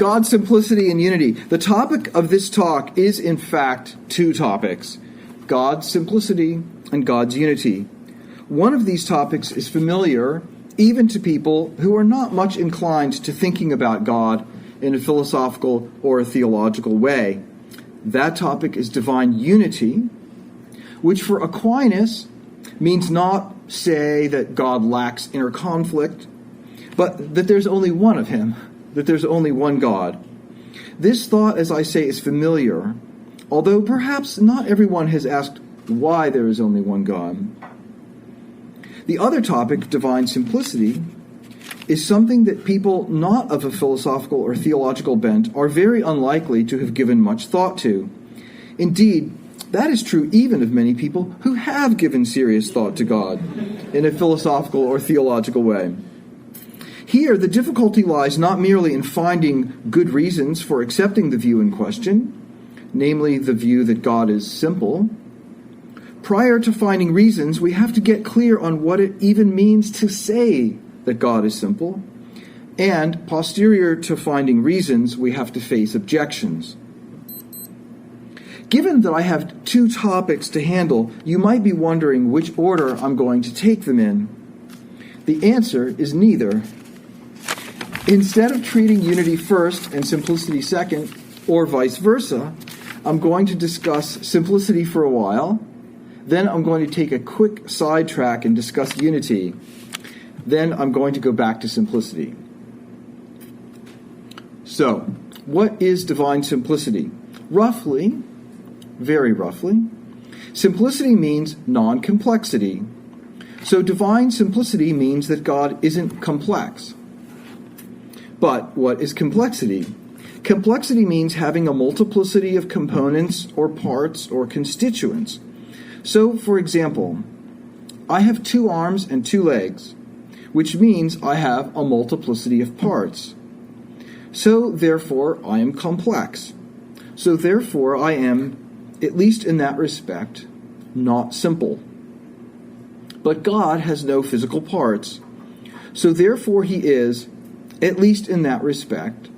God's simplicity and unity. The topic of this talk is, in fact, two topics: God's simplicity and God's unity. One of these topics is familiar even to people who are not much inclined to thinking about God in a philosophical or a theological way. That topic is divine unity, which for Aquinas means not, say, that God lacks inner conflict, but that there's only one of him, that there's only one God. This thought, as I say, is familiar, although perhaps not everyone has asked why there is only one God. The other topic, divine simplicity, is something that people not of a philosophical or theological bent are very unlikely to have given much thought to. Indeed, that is true even of many people who have given serious thought to God in a philosophical or theological way. Here, the difficulty lies not merely in finding good reasons for accepting the view in question, namely the view that God is simple. Prior to finding reasons, we have to get clear on what it even means to say that God is simple, and posterior to finding reasons, we have to face objections. Given that I have two topics to handle, you might be wondering which order I'm going to take them in. The answer is neither. Instead of treating unity first and simplicity second, or vice versa, I'm going to discuss simplicity for a while, then I'm going to take a quick sidetrack and discuss unity. Then I'm going to go back to simplicity. So, what is divine simplicity? Roughly, very roughly, simplicity means non-complexity. So divine simplicity means that God isn't complex. But what is complexity? Complexity means having a multiplicity of components or parts or constituents. So, for example, I have 2 arms and 2 legs, which means I have a multiplicity of parts. So, therefore, I am complex. So, therefore, I am, at least in that respect, not simple. But God has no physical parts. So, therefore, he is, at least in that respect,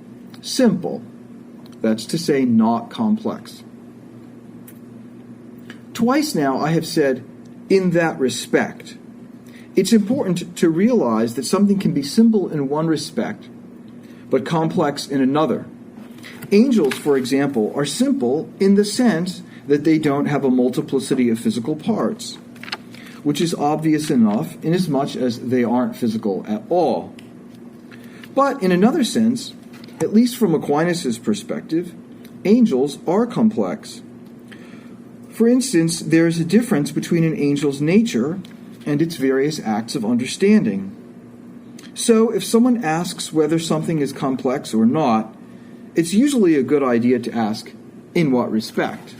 simple. That's to say, not complex. Twice now I have said, in that respect. It's important to realize that something can be simple in one respect, but complex in another. Angels, for example, are simple in the sense that they don't have a multiplicity of physical parts, which is obvious enough inasmuch as they aren't physical at all. But in another sense, at least from Aquinas' perspective, angels are complex. For instance, there is a difference between an angel's nature and its various acts of understanding. So, if someone asks whether something is complex or not, it's usually a good idea to ask, in what respect?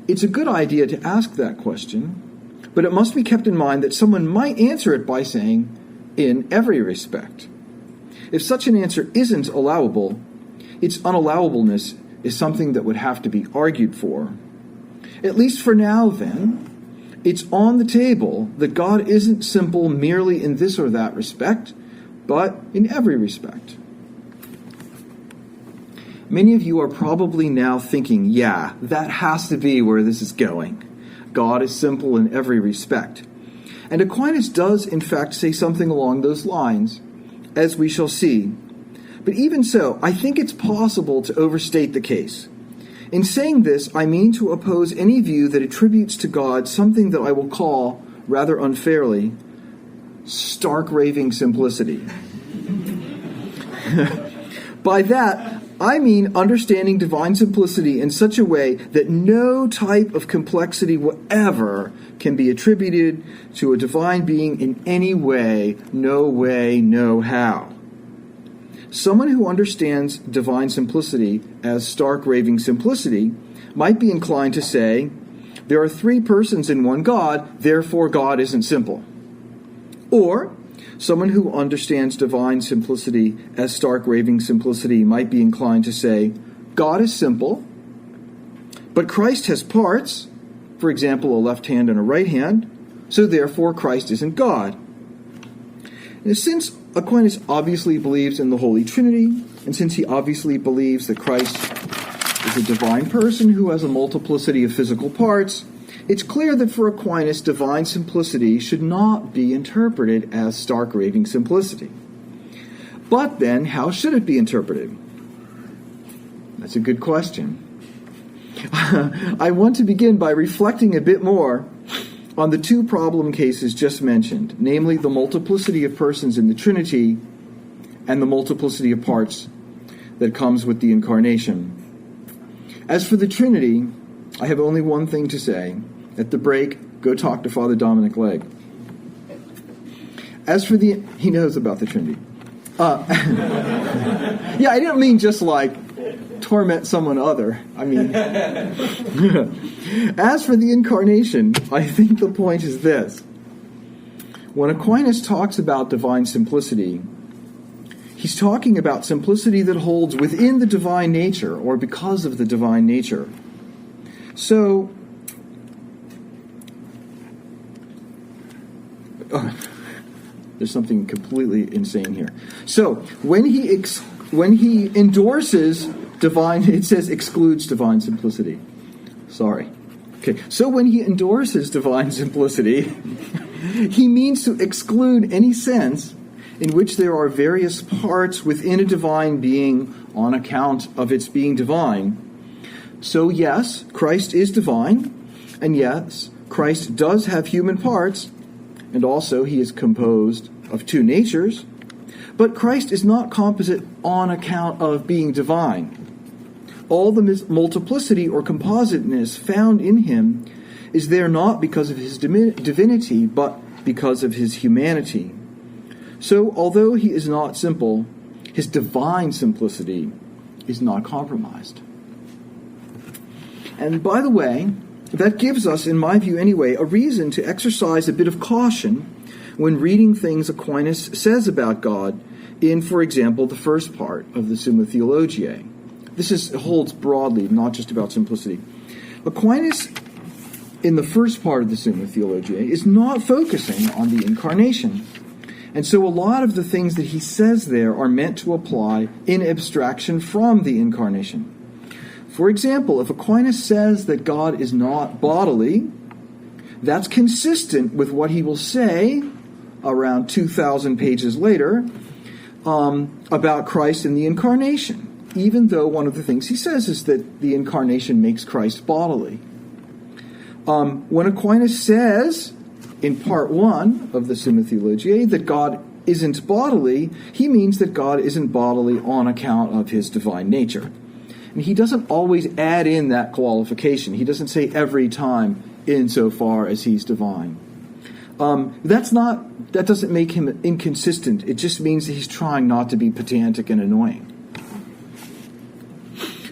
It's a good idea to ask that question, but it must be kept in mind that someone might answer it by saying, in every respect. If such an answer isn't allowable, its unallowableness is something that would have to be argued for. At least for now, then, it's on the table that God isn't simple merely in this or that respect, but in every respect. Many of you are probably now thinking, yeah, that has to be where this is going. God is simple in every respect. And Aquinas does, in fact, say something along those lines, as we shall see. But even so, I think it's possible to overstate the case. In saying this, I mean to oppose any view that attributes to God something that I will call, rather unfairly, stark raving simplicity. By that, I mean understanding divine simplicity in such a way that no type of complexity whatever can be attributed to a divine being in any way, no how. Someone who understands divine simplicity as stark raving simplicity might be inclined to say, there are 3 persons in one God, therefore God isn't simple. Or, someone who understands divine simplicity as stark raving simplicity might be inclined to say, God is simple, but Christ has parts, for example, a left hand and a right hand, so therefore Christ isn't God. Now, since Aquinas obviously believes in the Holy Trinity, and since he obviously believes that Christ is a divine person who has a multiplicity of physical parts, it's clear that for Aquinas, divine simplicity should not be interpreted as stark raving simplicity. But then, how should it be interpreted? That's a good question. I want to begin by reflecting a bit more on the two problem cases just mentioned, namely the multiplicity of persons in the Trinity and the multiplicity of parts that comes with the Incarnation. As for the Trinity, I have only one thing to say. At the break, go talk to Father Dominic Legg. As for he knows about the Trinity. Yeah, I didn't mean just like torment someone other. I mean, as for the Incarnation, I think the point is this. When Aquinas talks about divine simplicity, he's talking about simplicity that holds within the divine nature or because of the divine nature. So, there's something completely insane here. So, when he endorses divine, it says excludes divine simplicity. Sorry. Okay, so when he endorses divine simplicity, he means to exclude any sense in which there are various parts within a divine being on account of its being divine. So yes, Christ is divine, and yes, Christ does have human parts, and also he is composed of two natures, but Christ is not composite on account of being divine. All the multiplicity or compositeness found in him is there not because of his divinity, but because of his humanity. So, although he is not simple, his divine simplicity is not compromised. And by the way, that gives us, in my view anyway, a reason to exercise a bit of caution when reading things Aquinas says about God in, for example, the first part of the Summa Theologiae. This holds broadly, not just about simplicity. Aquinas, in the first part of the Summa Theologiae, is not focusing on the Incarnation. And so a lot of the things that he says there are meant to apply in abstraction from the Incarnation. For example, if Aquinas says that God is not bodily, that's consistent with what he will say around 2,000 pages later about Christ and the Incarnation, even though one of the things he says is that the Incarnation makes Christ bodily. When Aquinas says in part 1 of the Summa Theologiae that God isn't bodily, he means that God isn't bodily on account of his divine nature. And he doesn't always add in that qualification. He doesn't say every time insofar as he's divine. That doesn't make him inconsistent. It just means that he's trying not to be pedantic and annoying.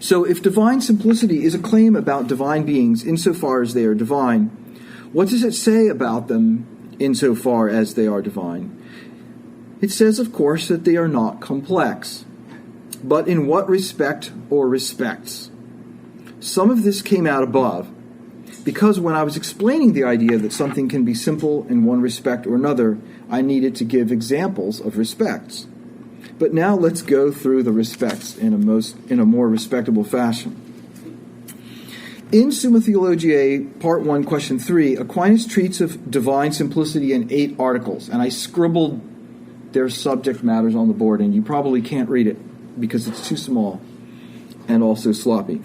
So if divine simplicity is a claim about divine beings insofar as they are divine, what does it say about them insofar as they are divine? It says, of course, that they are not complex. But in what respect or respects? Some of this came out above, because when I was explaining the idea that something can be simple in one respect or another, I needed to give examples of respects. But now let's go through the respects in a more respectable fashion. In Summa Theologiae, Part 1, Question 3, Aquinas treats of divine simplicity in 8 articles, and I scribbled their subject matters on the board, and you probably can't read it because it's too small and also sloppy.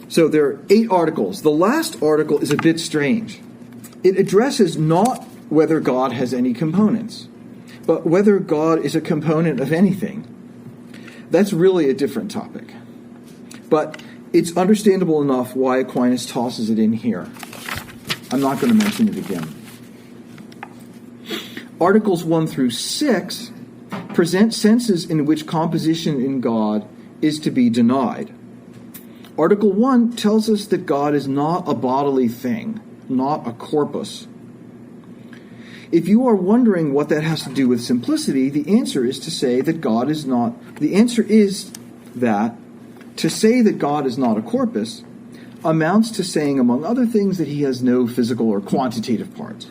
So there are 8 articles. The last article is a bit strange. It addresses not whether God has any components, but whether God is a component of anything. That's really a different topic. But it's understandable enough why Aquinas tosses it in here. I'm not going to mention it again. Articles 1 through 6 present senses in which composition in God is to be denied. Article 1 tells us that God is not a bodily thing, not a corpus. If you are wondering what that has to do with simplicity, the answer is to say that God is not. The answer is that to say that God is not a corpus amounts to saying, among other things, that he has no physical or quantitative parts.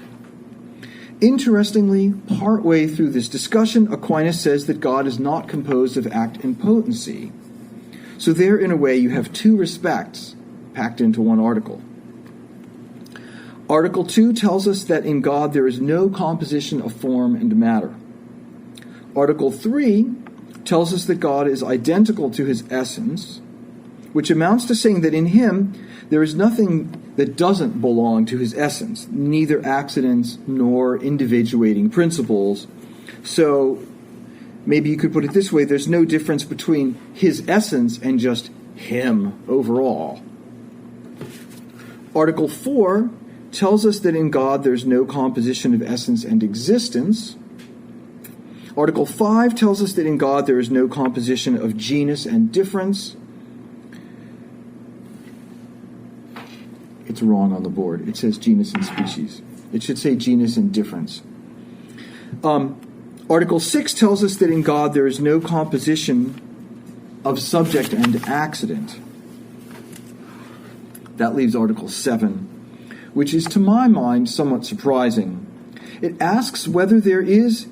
Interestingly, partway through this discussion, Aquinas says that God is not composed of act and potency. So there, in a way, you have two respects packed into one article. Article 2 tells us that in God there is no composition of form and matter. Article 3 tells us that God is identical to his essence, which amounts to saying that in him there is nothing that doesn't belong to his essence, neither accidents nor individuating principles. So maybe you could put it this way: there's no difference between his essence and just him overall. Article 4 tells us that in God there's no composition of essence and existence. Article 5 tells us that in God there is no composition of genus and difference. It's wrong on the board. It says genus and species. It should say genus and difference. Article 6 tells us that in God there is no composition of subject and accident. That leaves Article 7, which is, to my mind, somewhat surprising. It asks whether there is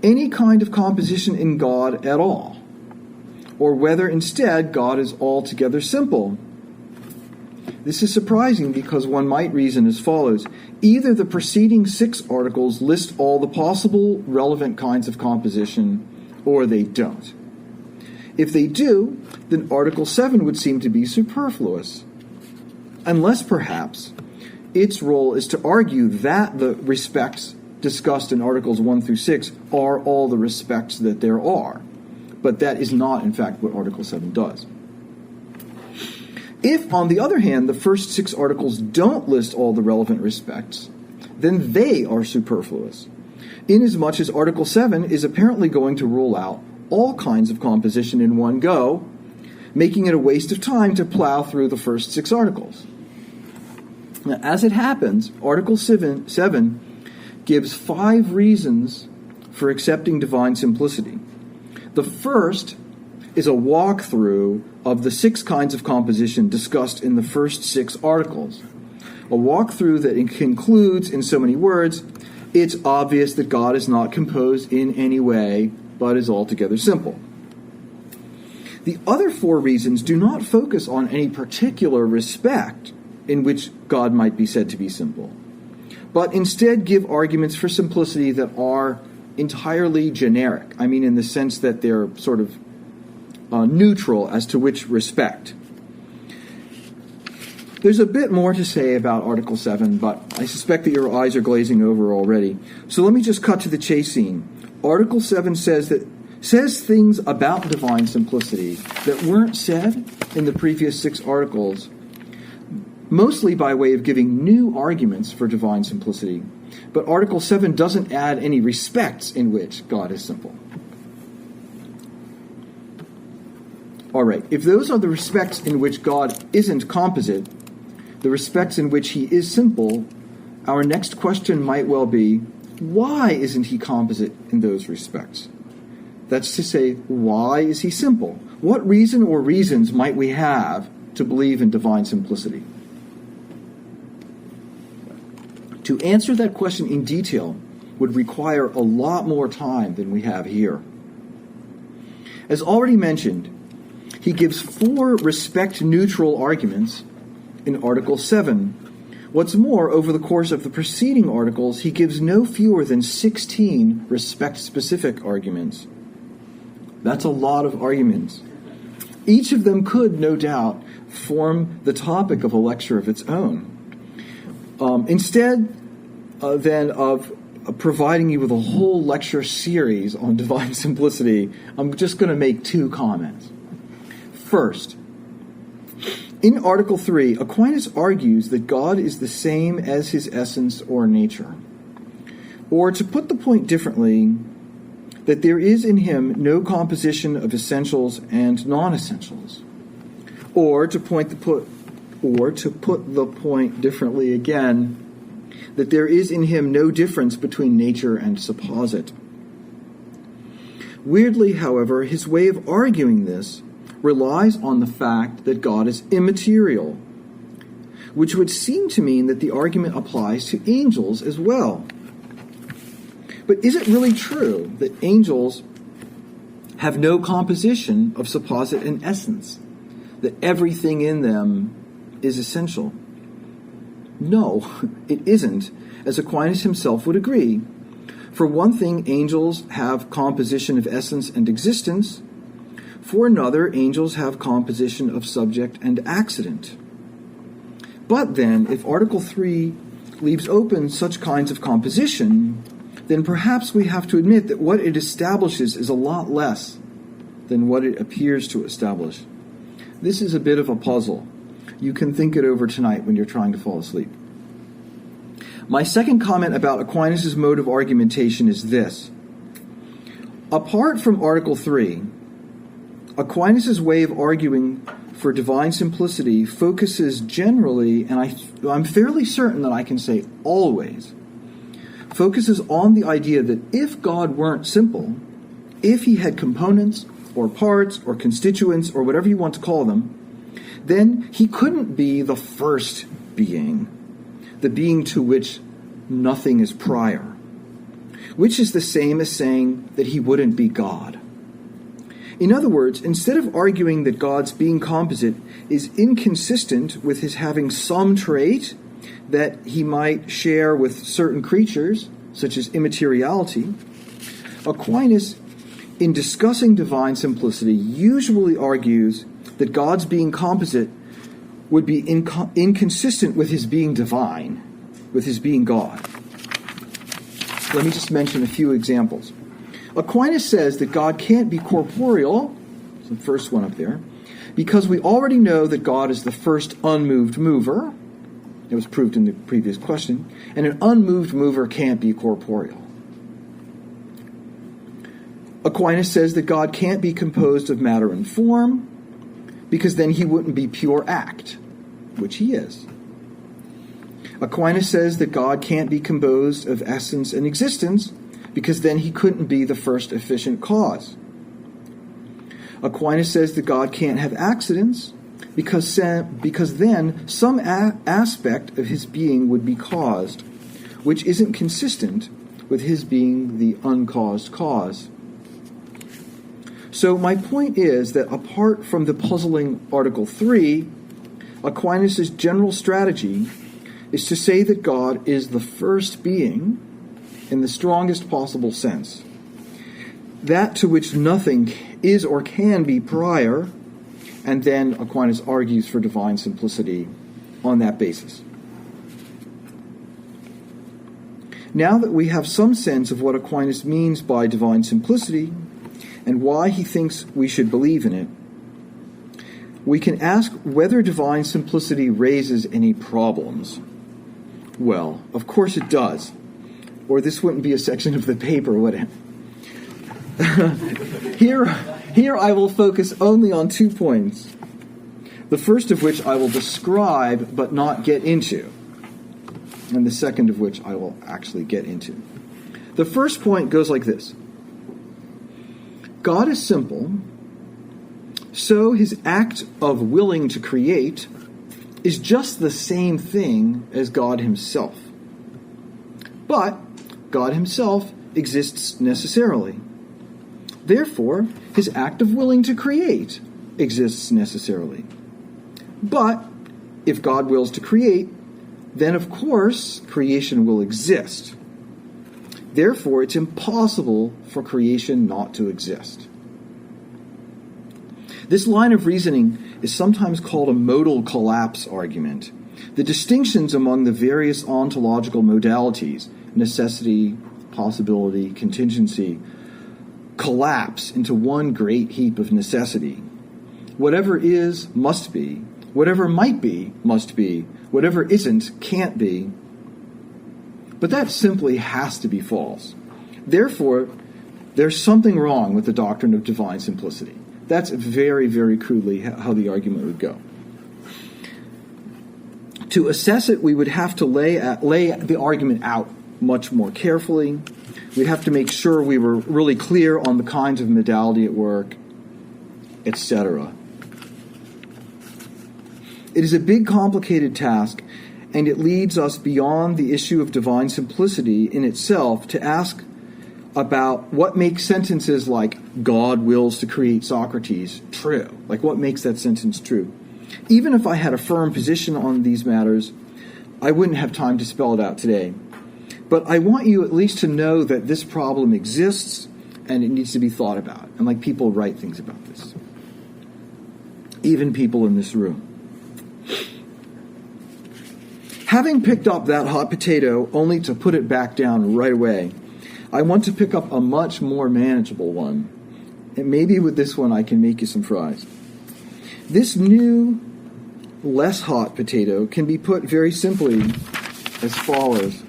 any kind of composition in God at all, or whether instead God is altogether simple. This is surprising because one might reason as follows: either the preceding 6 articles list all the possible relevant kinds of composition, or they don't. If they do, then Article 7 would seem to be superfluous, unless perhaps its role is to argue that the respects discussed in Articles 1 through 6 are all the respects that there are. But that is not, in fact, what Article 7 does. If, on the other hand, the first 6 articles don't list all the relevant respects, then they are superfluous, inasmuch as Article 7 is apparently going to rule out all kinds of composition in one go, making it a waste of time to plow through the first 6 articles. Now, as it happens, Article 7 gives 5 reasons for accepting divine simplicity. The first is a walkthrough of the 6 kinds of composition discussed in the first 6 articles. A walkthrough that concludes in so many words: it's obvious that God is not composed in any way, but is altogether simple. The other 4 reasons do not focus on any particular respect in which God might be said to be simple, but instead give arguments for simplicity that are entirely generic. I mean, in the sense that they're sort of neutral as to which respect. There's a bit more to say about Article 7, but I suspect that your eyes are glazing over already. So let me just cut to the chase scene. Article 7 says things about divine simplicity that weren't said in the previous 6 articles, mostly by way of giving new arguments for divine simplicity. But Article 7 doesn't add any respects in which God is simple. All right, if those are the respects in which God isn't composite, the respects in which he is simple, our next question might well be, why isn't he composite in those respects? That's to say, why is he simple? What reason or reasons might we have to believe in divine simplicity? To answer that question in detail would require a lot more time than we have here. As already mentioned, he gives 4 respect-neutral arguments in Article 7. What's more, over the course of the preceding articles, he gives no fewer than 16 respect-specific arguments. That's a lot of arguments. Each of them could, no doubt, form the topic of a lecture of its own. Instead then of providing you with a whole lecture series on divine simplicity, I'm just going to make 2 comments. First, in Article 3, Aquinas argues that God is the same as his essence or nature. Or, to put the point differently, that there is in him no composition of essentials and non-essentials. Or, to put the point differently again, that there is in him no difference between nature and supposit. Weirdly, however, his way of arguing this relies on the fact that God is immaterial, which would seem to mean that the argument applies to angels as well. But is it really true that angels have no composition of supposit and essence, that everything in them is essential? No, it isn't, as Aquinas himself would agree. For one thing, angels have composition of essence and existence. For another, angels have composition of subject and accident. But then, if Article 3 leaves open such kinds of composition, then perhaps we have to admit that what it establishes is a lot less than what it appears to establish. This is a bit of a puzzle. You can think it over tonight when you're trying to fall asleep. My second comment about Aquinas' mode of argumentation is this. Apart from Article 3, Aquinas' way of arguing for divine simplicity focuses generally, and I'm fairly certain that I can say always, focuses on the idea that if God weren't simple, if he had components or parts or constituents or whatever you want to call them, then he couldn't be the first being, the being to which nothing is prior, which is the same as saying that he wouldn't be God. In other words, instead of arguing that God's being composite is inconsistent with his having some trait that he might share with certain creatures, such as immateriality, Aquinas, in discussing divine simplicity, usually argues that God's being composite would be inconsistent with his being divine, with his being God. Let me just mention a few examples. Aquinas says that God can't be corporeal, it's the first one up there, because we already know that God is the first unmoved mover. It was proved in the previous question. And an unmoved mover can't be corporeal. Aquinas says that God can't be composed of matter and form, because then he wouldn't be pure act, which he is. Aquinas says that God can't be composed of essence and existence, because then he couldn't be the first efficient cause. Aquinas says that God can't have accidents, because then some aspect of his being would be caused, which isn't consistent with his being the uncaused cause. So my point is that apart from the puzzling Article 3, Aquinas' general strategy is to say that God is the first being in the strongest possible sense, that to which nothing is or can be prior, and then Aquinas argues for divine simplicity on that basis. Now that we have some sense of what Aquinas means by divine simplicity and why he thinks we should believe in it, we can ask whether divine simplicity raises any problems. Well, of course it does, or this wouldn't be a section of the paper, would it? Here I will focus only on 2 points, the first of which I will describe but not get into, and the second of which I will actually get into. The first point goes like this. God is simple, so his act of willing to create is just the same thing as God himself. But God himself exists necessarily. Therefore, his act of willing to create exists necessarily. But if God wills to create, then of course creation will exist. Therefore, it's impossible for creation not to exist. This line of reasoning is sometimes called a modal collapse argument. The distinctions among the various ontological modalities, necessity, possibility, contingency, collapse into one great heap of necessity. Whatever is, must be. Whatever might be, must be. Whatever isn't, can't be. But that simply has to be false. Therefore, there's something wrong with the doctrine of divine simplicity. That's very, very crudely how the argument would go. To assess it, we would have to lay the argument out much more carefully. We'd have to make sure we were really clear on the kinds of modality at work, etc. It is a big, complicated task, and it leads us beyond the issue of divine simplicity in itself to ask about what makes sentences like God wills to create Socrates true. Like, what makes that sentence true? Even if I had a firm position on these matters, I wouldn't have time to spell it out today. But I want you at least to know that this problem exists and it needs to be thought about. And like, people write things about this. Even people in this room. Having picked up that hot potato only to put it back down right away, I want to pick up a much more manageable one. And maybe with this one I can make you some fries. This new, less hot potato can be put very simply as follows.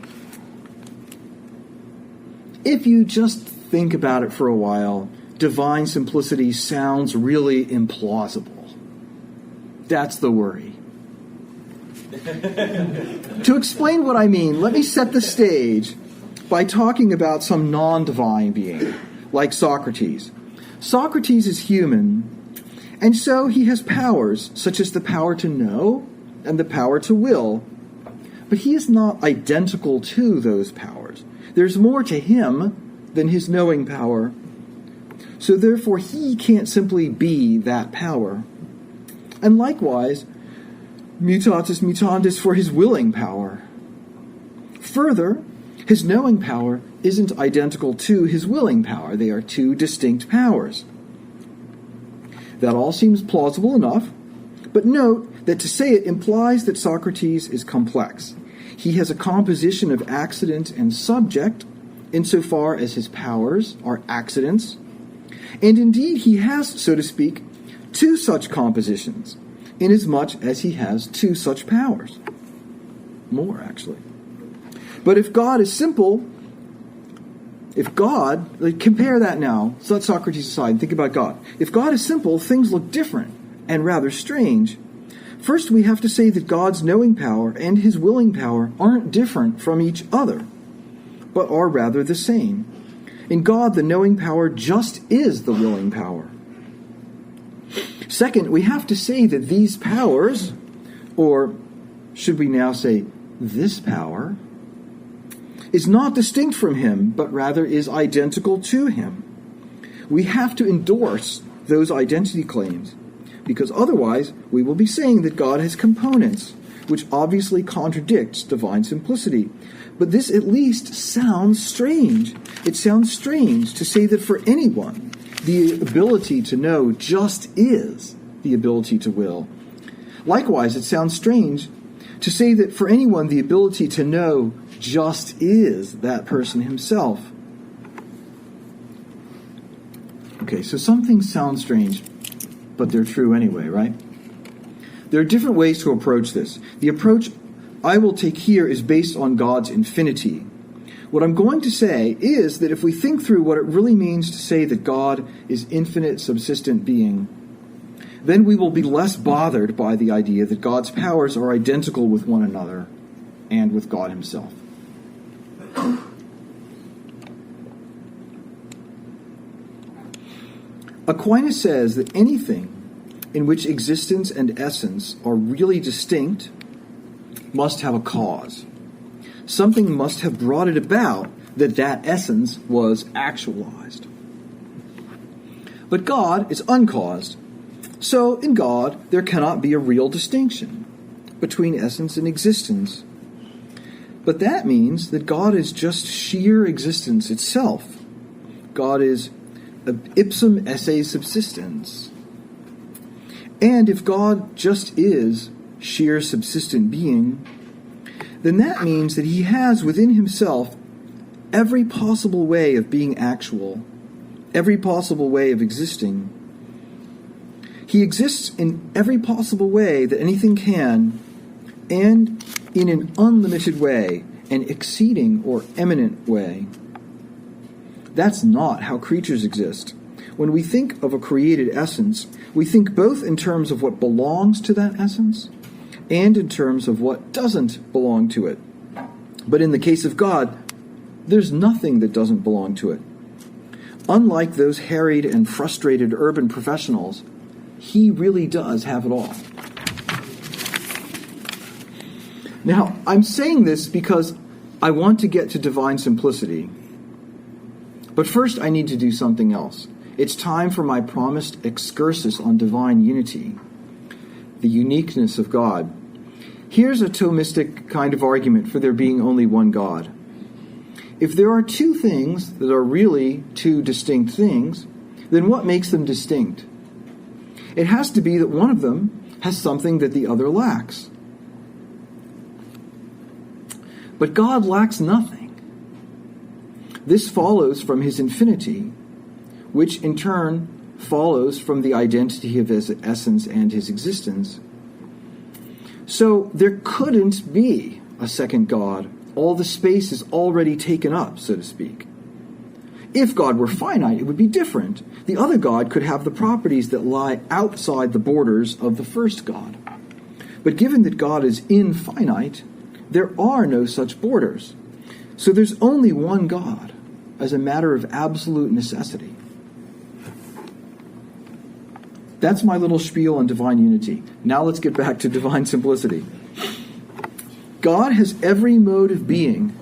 If you just think about it for a while, divine simplicity sounds really implausible. That's the worry. To explain what I mean, let me set the stage by talking about some non-divine being, like Socrates. Socrates is human, and so he has powers, such as the power to know and the power to will. But he is not identical to those powers. There's more to him than his knowing power. So therefore, he can't simply be that power. And likewise, mutatis mutandis for his willing power. Further, his knowing power isn't identical to his willing power. They are two distinct powers. That all seems plausible enough, but note that to say it implies that Socrates is complex. He has a composition of accident and subject insofar as his powers are accidents, and indeed he has, so to speak, two such compositions, inasmuch as he has two such powers. More, actually. But if God is simple, compare that now, set Socrates aside and think about God. If God is simple, things look different and rather strange. First, we have to say that God's knowing power and his willing power aren't different from each other, but are rather the same. In God, the knowing power just is the willing power. Second, we have to say that these powers, or should we now say this power, is not distinct from him, but rather is identical to him. We have to endorse those identity claims, because otherwise we will be saying that God has components, which obviously contradicts divine simplicity. But this at least sounds strange. It sounds strange to say that for anyone, the ability to know just is the ability to will. Likewise, it sounds strange to say that for anyone, the ability to know just is that person himself. Okay, so some things sound strange, but they're true anyway, right? There are different ways to approach this. The approach I will take here is based on God's infinity. What I'm going to say is that if we think through what it really means to say that God is infinite, subsistent being, then we will be less bothered by the idea that God's powers are identical with one another and with God himself. Aquinas says that anything in which existence and essence are really distinct must have a cause. Something must have brought it about that essence was actualized. But God is uncaused. So in God, there cannot be a real distinction between essence and existence. But that means that God is just sheer existence itself. God is ipsum esse subsistens. And if God just is sheer subsistent being, then that means that he has within himself every possible way of being actual, every possible way of existing. He exists in every possible way that anything can, and in an unlimited way, an exceeding or eminent way. That's not how creatures exist. When we think of a created essence, we think both in terms of what belongs to that essence and in terms of what doesn't belong to it. But in the case of God, there's nothing that doesn't belong to it. Unlike those harried and frustrated urban professionals, he really does have it all. Now, I'm saying this because I want to get to divine simplicity. But first I need to do something else. It's time for my promised excursus on divine unity, the uniqueness of God. Here's a Thomistic kind of argument for there being only one God. If there are two things that are really two distinct things, then what makes them distinct? It has to be that one of them has something that the other lacks. But God lacks nothing. This follows from his infinity, which in turn follows from the identity of his essence and his existence. So there couldn't be a second God. All the space is already taken up, so to speak. If God were finite, it would be different. The other God could have the properties that lie outside the borders of the first God. But given that God is infinite, there are no such borders. So there's only one God as a matter of absolute necessity. That's my little spiel on divine unity. Now let's get back to divine simplicity. God has every mode of being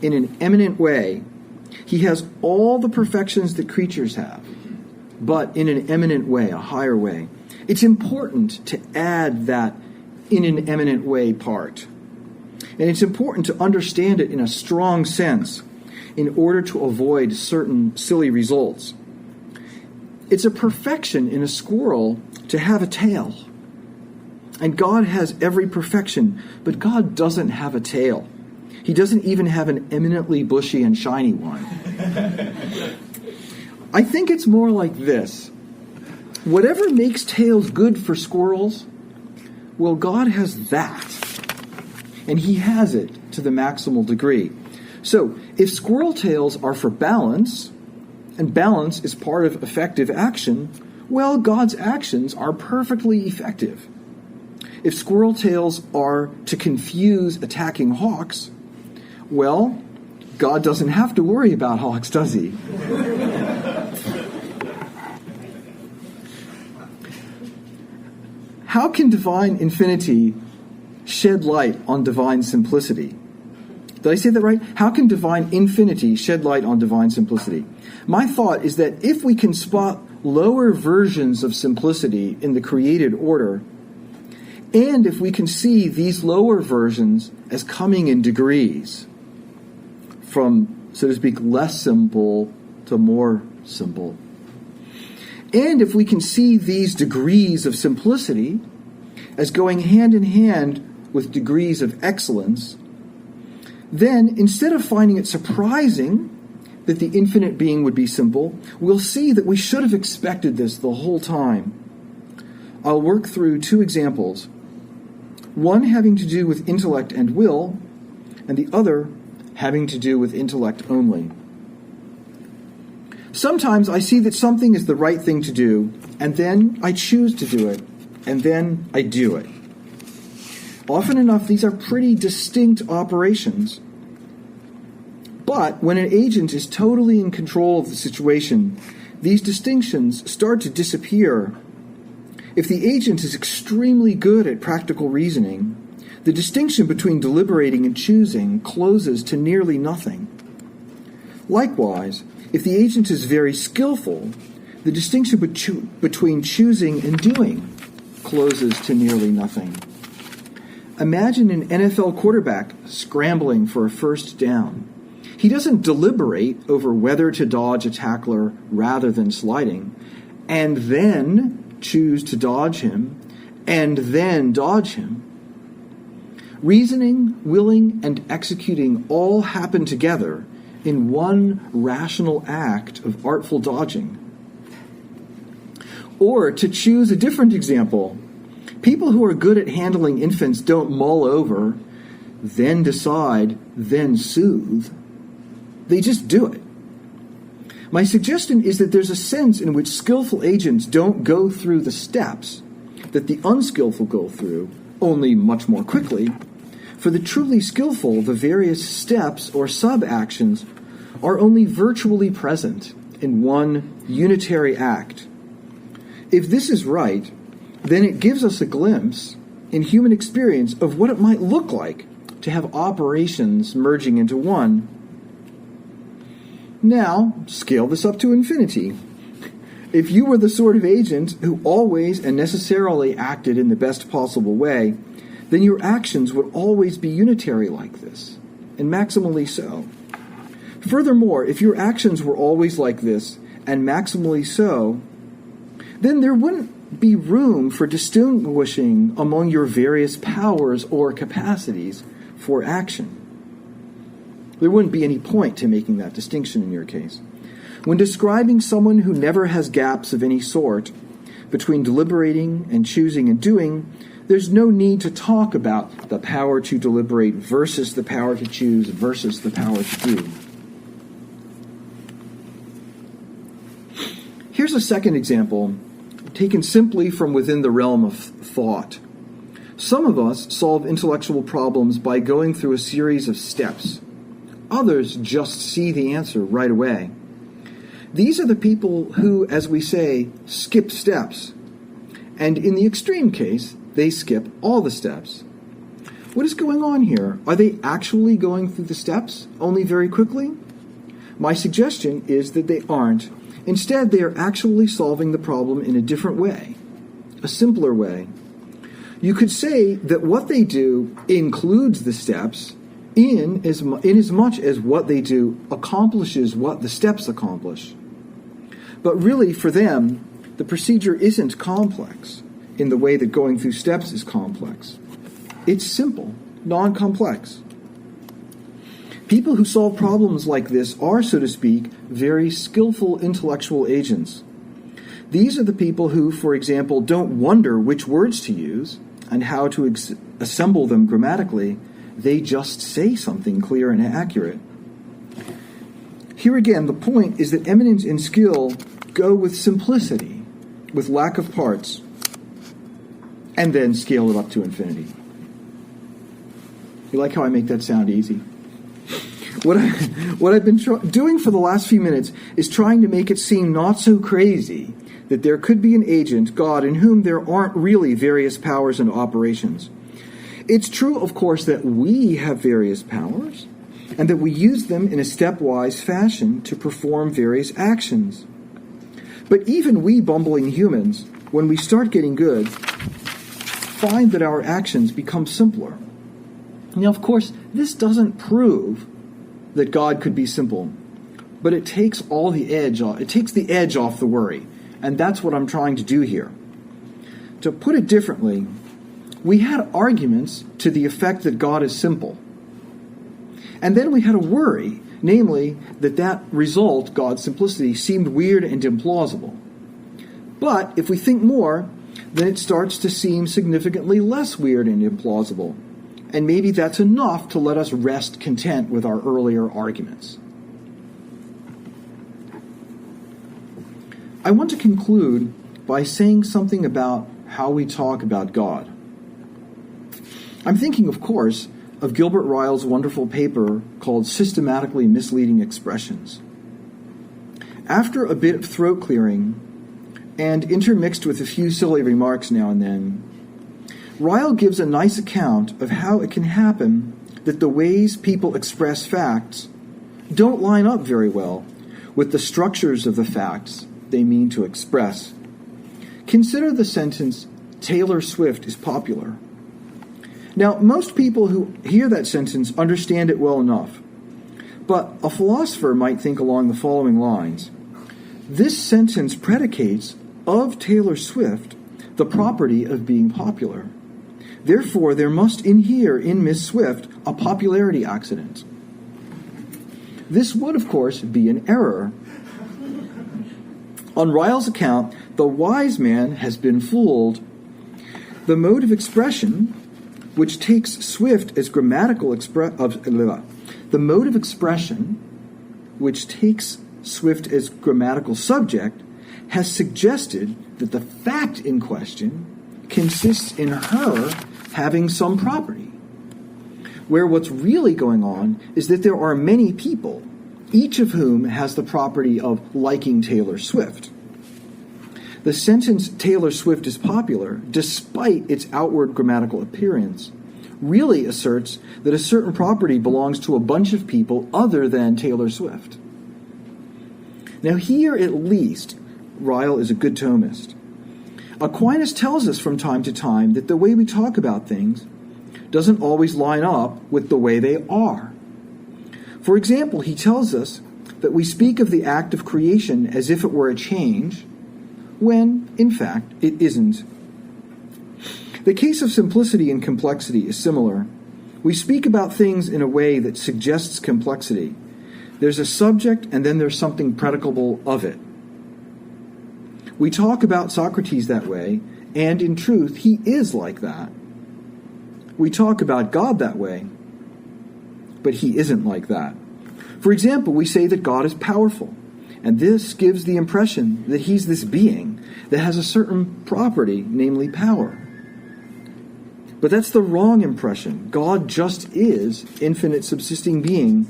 in an eminent way. He has all the perfections that creatures have, but in an eminent way, a higher way. It's important to add that in an eminent way part. And it's important to understand it in a strong sense in order to avoid certain silly results. It's a perfection in a squirrel to have a tail. And God has every perfection, but God doesn't have a tail. He doesn't even have an eminently bushy and shiny one. I think it's more like this. Whatever makes tails good for squirrels, well, God has that. And he has it to the maximal degree. So, if squirrel tails are for balance, and balance is part of effective action, well, God's actions are perfectly effective. If squirrel tails are to confuse attacking hawks, well, God doesn't have to worry about hawks, does he? How can divine infinity shed light on divine simplicity? Did I say that right? How can divine infinity shed light on divine simplicity? My thought is that if we can spot lower versions of simplicity in the created order, and if we can see these lower versions as coming in degrees, from, so to speak, less simple to more simple, and if we can see these degrees of simplicity as going hand in hand with degrees of excellence, then instead of finding it surprising that the infinite being would be simple, we'll see that we should have expected this the whole time. I'll work through two examples, one having to do with intellect and will, and the other having to do with intellect only. Sometimes I see that something is the right thing to do, and then I choose to do it, and then I do it. Often enough, these are pretty distinct operations. But when an agent is totally in control of the situation, these distinctions start to disappear. If the agent is extremely good at practical reasoning, the distinction between deliberating and choosing closes to nearly nothing. Likewise, if the agent is very skillful, the distinction between choosing and doing closes to nearly nothing. Imagine an NFL quarterback scrambling for a first down. He doesn't deliberate over whether to dodge a tackler rather than sliding, and then choose to dodge him, and then dodge him. Reasoning, willing, and executing all happen together in one rational act of artful dodging. Or, to choose a different example, people who are good at handling infants don't mull over, then decide, then soothe. They just do it. My suggestion is that there's a sense in which skillful agents don't go through the steps that the unskillful go through, only much more quickly. For the truly skillful, the various steps or sub-actions are only virtually present in one unitary act. If this is right, then it gives us a glimpse in human experience of what it might look like to have operations merging into one. Now, scale this up to infinity. If you were the sort of agent who always and necessarily acted in the best possible way, then your actions would always be unitary like this, and maximally so. Furthermore, if your actions were always like this, and maximally so, then there wouldn't be room for distinguishing among your various powers or capacities for action. There wouldn't be any point to making that distinction in your case. When describing someone who never has gaps of any sort between deliberating and choosing and doing, there's no need to talk about the power to deliberate versus the power to choose versus the power to do. Here's a second example, taken simply from within the realm of thought. Some of us solve intellectual problems by going through a series of steps. Others just see the answer right away. These are the people who, as we say, skip steps. And in the extreme case, they skip all the steps. What is going on here? Are they actually going through the steps, only very quickly? My suggestion is that they aren't. Instead, they are actually solving the problem in a different way, a simpler way. You could say that what they do includes the steps in as much as what they do accomplishes what the steps accomplish. But really, for them, the procedure isn't complex in the way that going through steps is complex. It's simple, non-complex. People who solve problems like this are, so to speak, very skillful intellectual agents. These are the people who, for example, don't wonder which words to use and how to assemble them grammatically. They just say something clear and accurate. Here again, the point is that eminence and skill go with simplicity, with lack of parts, and then scale it up to infinity. You like how I make that sound easy? What I've been doing for the last few minutes is trying to make it seem not so crazy that there could be an agent, God, in whom there aren't really various powers and operations. It's true, of course, that we have various powers, and that we use them in a stepwise fashion to perform various actions. But even we bumbling humans, when we start getting good, find that our actions become simpler. Now, of course, this doesn't prove that God could be simple, but it takes all the edge off. It takes the edge off the worry, and that's what I'm trying to do here. To put it differently, we had arguments to the effect that God is simple. And then we had a worry, namely that result, God's simplicity, seemed weird and implausible. But if we think more, then it starts to seem significantly less weird and implausible. And maybe that's enough to let us rest content with our earlier arguments. I want to conclude by saying something about how we talk about God. I'm thinking, of course, of Gilbert Ryle's wonderful paper called Systematically Misleading Expressions. After a bit of throat clearing, and intermixed with a few silly remarks now and then, Ryle gives a nice account of how it can happen that the ways people express facts don't line up very well with the structures of the facts they mean to express. Consider the sentence, Taylor Swift is popular. Now, most people who hear that sentence understand it well enough, but a philosopher might think along the following lines. This sentence predicates of Taylor Swift the property of being popular. Therefore, there must inhere in Miss Swift a popularity accident. This would, of course, be an error. On Ryle's account, the wise man has been fooled. The mode of expression, which takes Swift as grammatical subject, has suggested that the fact in question consists in her having some property, where what's really going on is that there are many people, each of whom has the property of liking Taylor Swift. The sentence, Taylor Swift is popular, despite its outward grammatical appearance, really asserts that a certain property belongs to a bunch of people other than Taylor Swift. Now here at least, Ryle is a good Thomist. Aquinas tells us from time to time that the way we talk about things doesn't always line up with the way they are. For example, he tells us that we speak of the act of creation as if it were a change, when, in fact, it isn't. The case of simplicity and complexity is similar. We speak about things in a way that suggests complexity. There's a subject, and then there's something predicable of it. We talk about Socrates that way, and in truth, he is like that. We talk about God that way, but he isn't like that. For example, we say that God is powerful, and this gives the impression that he's this being that has a certain property, namely power. But that's the wrong impression. God just is infinite subsisting being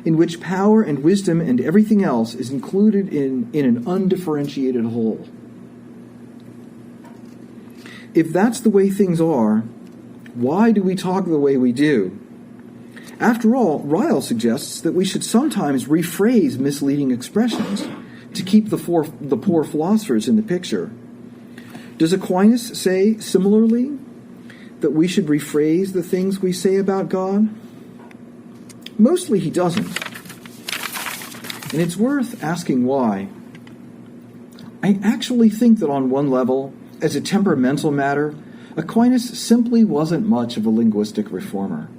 in which power and wisdom and everything else is included in an undifferentiated whole. If that's the way things are, why do we talk the way we do? After all, Ryle suggests that we should sometimes rephrase misleading expressions to keep the poor philosophers in the picture. Does Aquinas say similarly that we should rephrase the things we say about God? Mostly he doesn't. And it's worth asking why. I actually think that on one level, as a temperamental matter, Aquinas simply wasn't much of a linguistic reformer.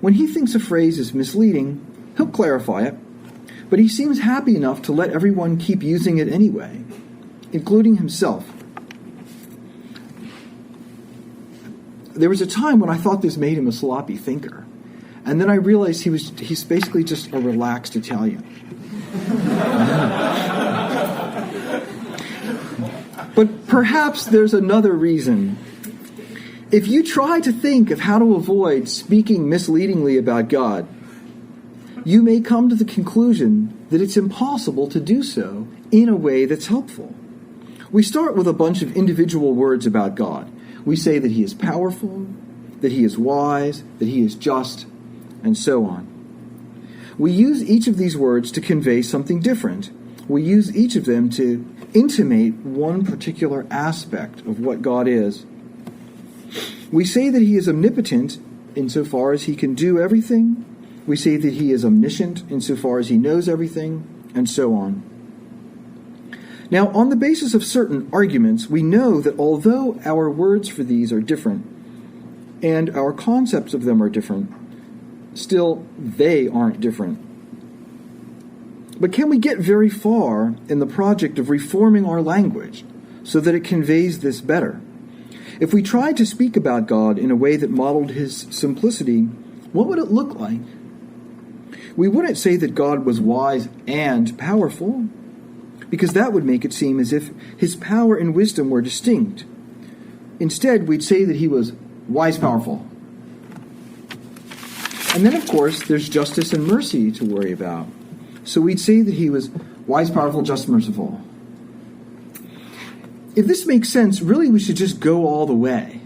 When he thinks a phrase is misleading, he'll clarify it, but he seems happy enough to let everyone keep using it anyway, including himself. There was a time when I thought this made him a sloppy thinker, and then I realized he's basically just a relaxed Italian. But perhaps there's another reason. If you try to think of how to avoid speaking misleadingly about God, you may come to the conclusion that it's impossible to do so in a way that's helpful. We start with a bunch of individual words about God. We say that he is powerful, that he is wise, that he is just, and so on. We use each of these words to convey something different. We use each of them to intimate one particular aspect of what God is. We say that he is omnipotent insofar as he can do everything. We say that he is omniscient insofar as he knows everything, and so on. Now, on the basis of certain arguments, we know that although our words for these are different, and our concepts of them are different, still they aren't different. But can we get very far in the project of reforming our language so that it conveys this better? If we tried to speak about God in a way that modeled his simplicity, what would it look like? We wouldn't say that God was wise and powerful, because that would make it seem as if his power and wisdom were distinct. Instead, we'd say that he was wise, powerful. And then, of course, there's justice and mercy to worry about. So we'd say that he was wise, powerful, just, merciful. If this makes sense, really we should just go all the way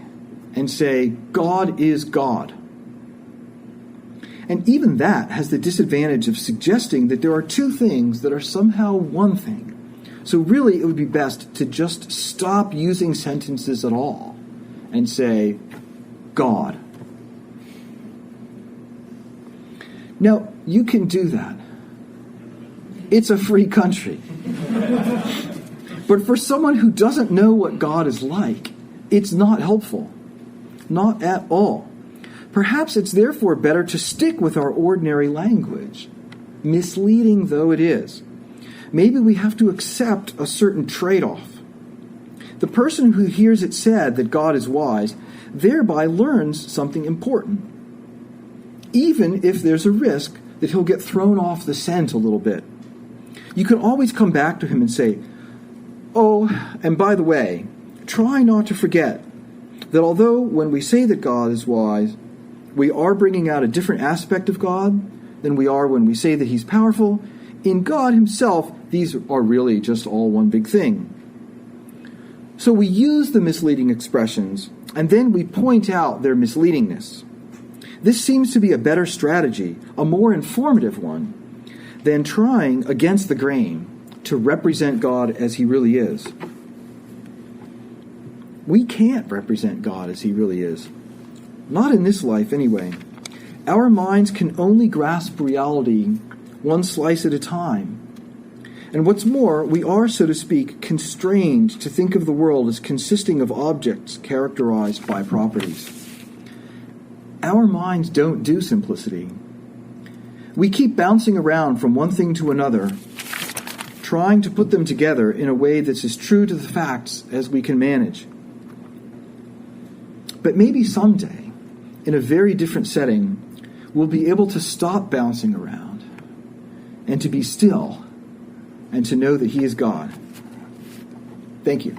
and say, God is God. And even that has the disadvantage of suggesting that there are two things that are somehow one thing. So really it would be best to just stop using sentences at all and say, God. Now, you can do that. It's a free country. But for someone who doesn't know what God is like, it's not helpful. Not at all. Perhaps it's therefore better to stick with our ordinary language, misleading though it is. Maybe we have to accept a certain trade-off. The person who hears it said that God is wise thereby learns something important, even if there's a risk that he'll get thrown off the scent a little bit. You can always come back to him and say, oh, and by the way, try not to forget that although when we say that God is wise, we are bringing out a different aspect of God than we are when we say that he's powerful, in God himself, these are really just all one big thing. So we use the misleading expressions, and then we point out their misleadingness. This seems to be a better strategy, a more informative one, than trying against the grain to represent God as he really is. We can't represent God as he really is. Not in this life, anyway. Our minds can only grasp reality one slice at a time. And what's more, we are, so to speak, constrained to think of the world as consisting of objects characterized by properties. Our minds don't do simplicity. We keep bouncing around from one thing to another, trying to put them together in a way that's as true to the facts as we can manage. But maybe someday, in a very different setting, we'll be able to stop bouncing around and to be still and to know that he is God. Thank you.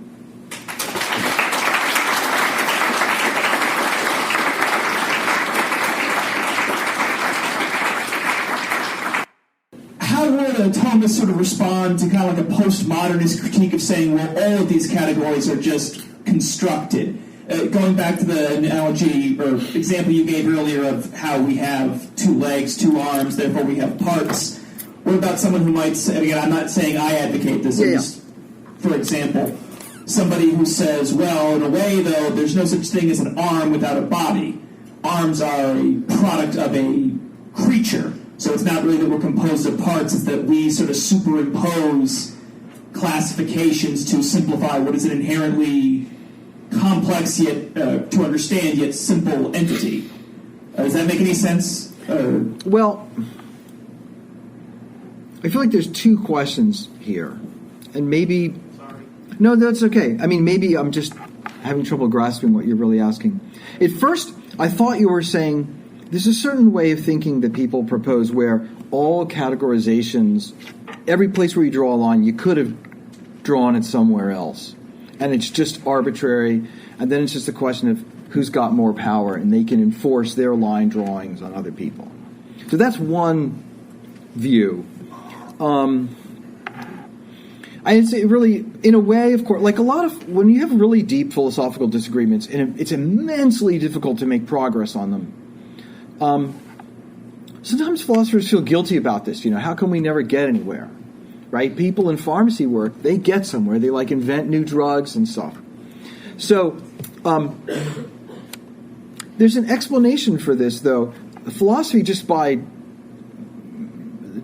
How would Thomas sort of respond to kind of like a postmodernist critique of saying, well, all of these categories are just constructed? Going back to the analogy or example you gave earlier of how we have two legs, two arms, therefore we have parts. What about someone who might say, again, I'm not saying I advocate this, just, for example, somebody who says, well, in a way, though, there's no such thing as an arm without a body. Arms are a product of a creature. So it's not really that we're composed of parts, it's that we sort of superimpose classifications to simplify what is an inherently complex yet to understand yet simple entity. Does that make any sense? Well, I feel like there's two questions here, and maybe no, that's okay. I mean, maybe I'm just having trouble grasping what you're really asking. At first, I thought you were saying there's a certain way of thinking that people propose where all categorizations, every place where you draw a line, you could have drawn it somewhere else. And it's just arbitrary, and then it's just a question of who's got more power, and they can enforce their line drawings on other people. So that's one view. I'd say really, in a way, of course, like a lot of, when you have really deep philosophical disagreements, and it's immensely difficult to make progress on them. Sometimes philosophers feel guilty about this. How come we never get anywhere? Right? People in pharmacy work, they get somewhere. They invent new drugs and stuff. So there's an explanation for this, though. Philosophy, just by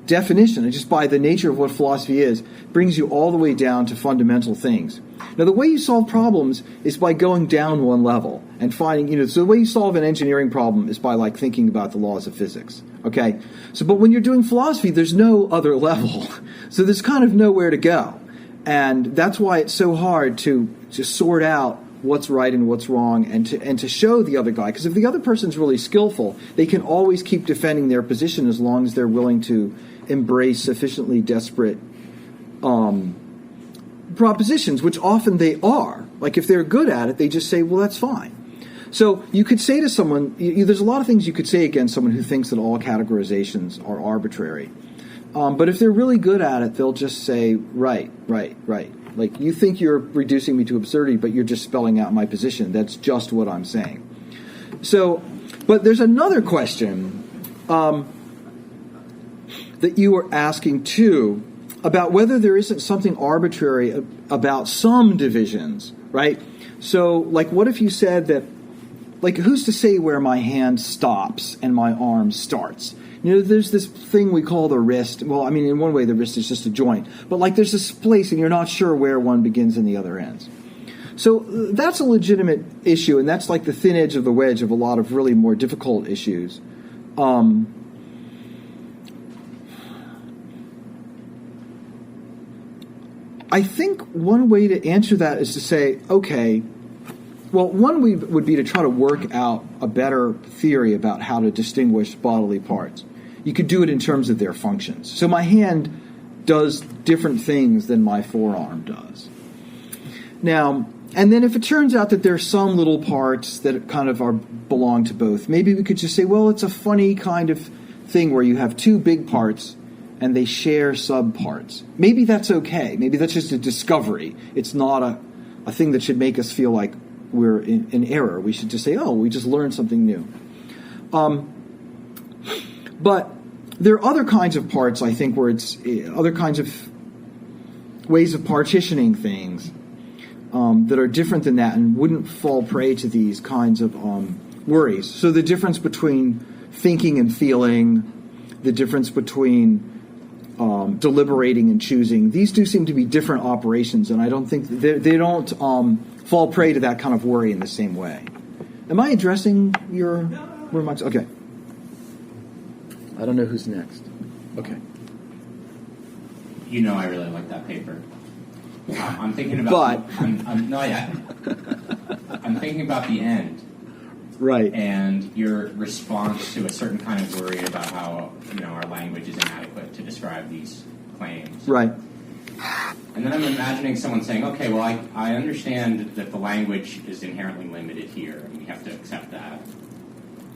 definition, and just by the nature of what philosophy is, brings you all the way down to fundamental things. Now, the way you solve problems is by going down one level and finding, so the way you solve an engineering problem is by thinking about the laws of physics. Okay? But when you're doing philosophy, there's no other level. So there's kind of nowhere to go. And that's why it's so hard to sort out what's right and what's wrong and to show the other guy. Because if the other person's really skillful, they can always keep defending their position as long as they're willing to embrace sufficiently desperate propositions, which often they are. If they're good at it, they just say, well, that's fine. So you could say to someone, there's a lot of things you could say against someone who thinks that all categorizations are arbitrary. But if they're really good at it, they'll just say, right. You think you're reducing me to absurdity, but you're just spelling out my position. That's just what I'm saying. So, but there's another question that you were asking too, about whether there isn't something arbitrary about some divisions, right? So, what if you said that, who's to say where my hand stops and my arm starts? There's this thing we call the wrist. Well, I mean, in one way, the wrist is just a joint. But, there's this place, and you're not sure where one begins and the other ends. So that's a legitimate issue, and that's the thin edge of the wedge of a lot of really more difficult issues. I think one way to answer that is to say, okay, well, one would be to try to work out a better theory about how to distinguish bodily parts. You could do it in terms of their functions. So my hand does different things than my forearm does. Now, and then if it turns out that there are some little parts that kind of belong to both, maybe we could just say, well, it's a funny kind of thing where you have two big parts and they share subparts. Maybe that's okay. Maybe that's just a discovery. It's not a thing that should make us feel like we're in error. We should just say, oh, we just learned something new. But there are other kinds of parts, I think, where it's other kinds of ways of partitioning things that are different than that and wouldn't fall prey to these kinds of worries. So the difference between thinking and feeling, the difference between deliberating and choosing, these do seem to be different operations, and I don't think they don't fall prey to that kind of worry in the same way. Am I addressing your remarks? Okay. I don't know who's next. Okay. You know, I really like that paper. I'm thinking about. But I'm thinking about the end. Right. And your response to a certain kind of worry about how our language is inadequate to describe these claims. Right. And then I'm imagining someone saying, "Okay, well, I understand that the language is inherently limited here, and we have to accept that.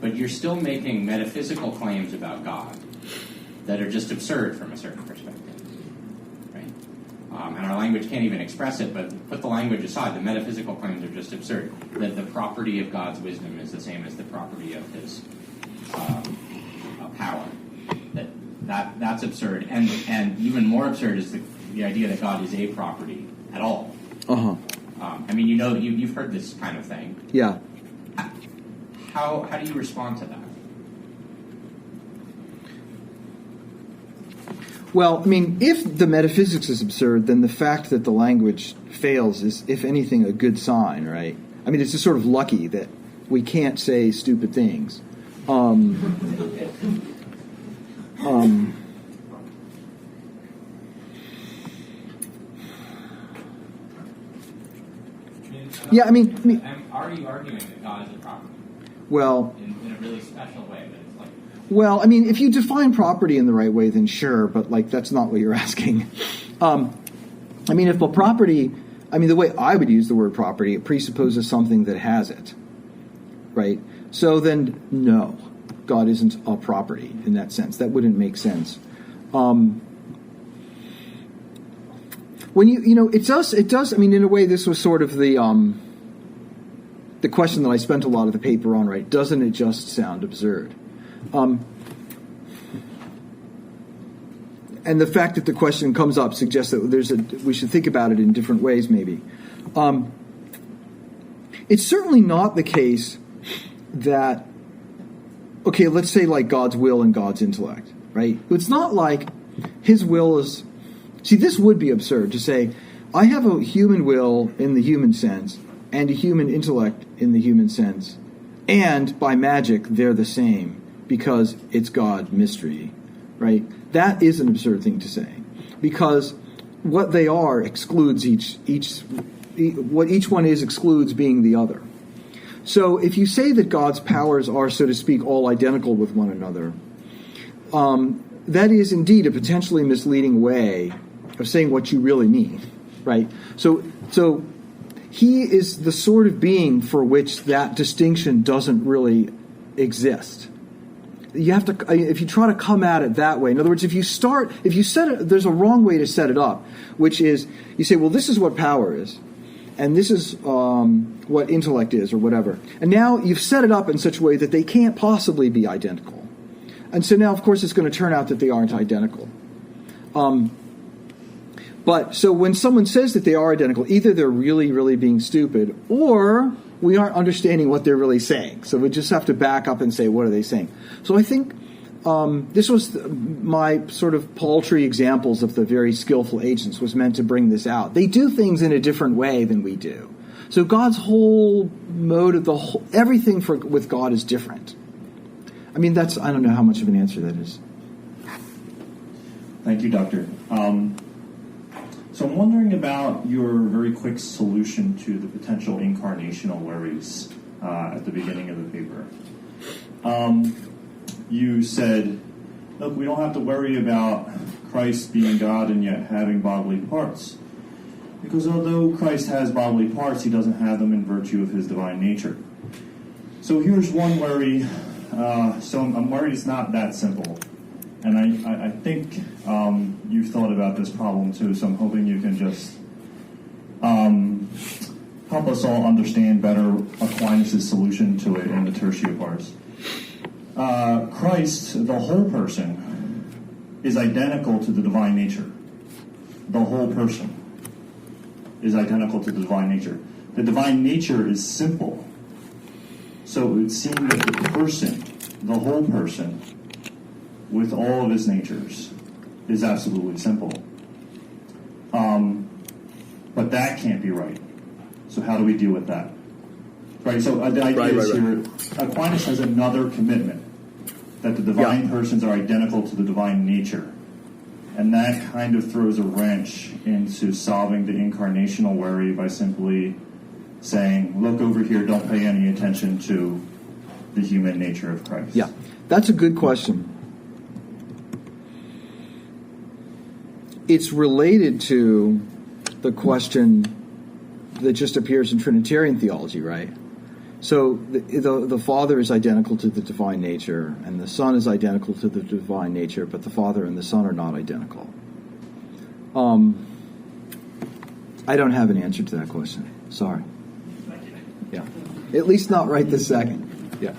But you're still making metaphysical claims about God that are just absurd from a certain perspective, right? And our language can't even express it, but put the language aside, the metaphysical claims are just absurd. That the property of God's wisdom is the same as the property of his power. That's absurd. And even more absurd is the idea that God is a property at all. Uh-huh. I mean, you've heard this kind of thing. Yeah. How do you respond to that? Well, I mean, if the metaphysics is absurd, then the fact that the language fails is, if anything, a good sign, right? I mean, it's just sort of lucky that we can't say stupid things. Yeah, I mean, are you arguing that God is a property? Well, in a really special way, but it's like. Well, I mean, if you define property in the right way, then sure, but that's not what you're asking. I mean, if a property, the way I would use the word property, it presupposes something that has it, right? So then, no, God isn't a property in that sense. That wouldn't make sense. When it does. I mean, in a way, this was sort of the question that I spent a lot of the paper on, right? Doesn't it just sound absurd? And the fact that the question comes up suggests that we should think about it in different ways, maybe. It's certainly not the case that, okay, let's say like God's will and God's intellect, right? It's not like his will is... See, this would be absurd to say, I have a human will in the human sense and a human intellect in the human sense, and by magic they're the same because it's God mystery, right? That is an absurd thing to say, because what they are excludes what each one is excludes being the other. So if you say that God's powers are, so to speak, all identical with one another, that is indeed a potentially misleading way of saying what you really mean, right? So he is the sort of being for which that distinction doesn't really exist. You have to, if you try to come at it that way. In other words, if you set it, there's a wrong way to set it up, which is you say, well, this is what power is, and this is what intellect is, or whatever. And now you've set it up in such a way that they can't possibly be identical. And so now, of course, it's going to turn out that they aren't identical. But so when someone says that they are identical, either they're really, really being stupid, or we aren't understanding what they're really saying. So we just have to back up and say, what are they saying? So I think this was my sort of paltry examples of the very skillful agents was meant to bring this out. They do things in a different way than we do. So God's whole mode of everything with God is different. I mean, I don't know how much of an answer that is. Thank you, Doctor. So I'm wondering about your very quick solution to the potential incarnational worries at the beginning of the paper. You said, look, we don't have to worry about Christ being God and yet having bodily parts. Because although Christ has bodily parts, he doesn't have them in virtue of his divine nature. So here's one worry. So I'm worried it's not that simple. And I think you've thought about this problem too, so I'm hoping you can just help us all understand better Aquinas' solution to it in the tertia parts. Christ, the whole person, is identical to the divine nature. the whole person is identical to the divine nature. The divine nature is simple. So it would seem that the person, the whole person, with all of his natures, is absolutely simple. But that can't be right. So how do we deal with that? Right, so the idea is here, Aquinas has another commitment, that the divine persons are identical to the divine nature. And that kind of throws a wrench into solving the incarnational worry by simply saying, look over here, don't pay any attention to the human nature of Christ. Yeah, that's a good question. It's related to the question that just appears in Trinitarian theology, right? So the Father is identical to the divine nature, and the Son is identical to the divine nature, but the Father and the Son are not identical. I don't have an answer to that question. Sorry. Yeah. At least not right this second. Yeah.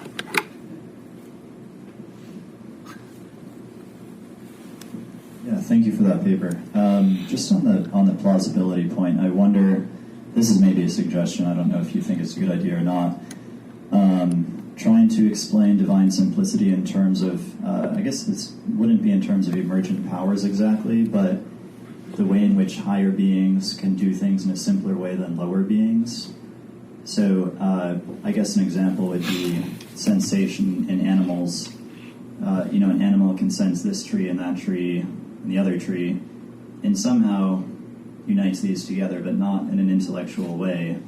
Yeah, thank you for that paper. Just on the plausibility point, I wonder, this is maybe a suggestion, I don't know if you think it's a good idea or not, trying to explain divine simplicity in terms of, I guess this wouldn't be in terms of emergent powers exactly, but the way in which higher beings can do things in a simpler way than lower beings. So I guess an example would be sensation in animals. An animal can sense this tree and that tree and the other tree, and somehow unites these together, but not in an intellectual way.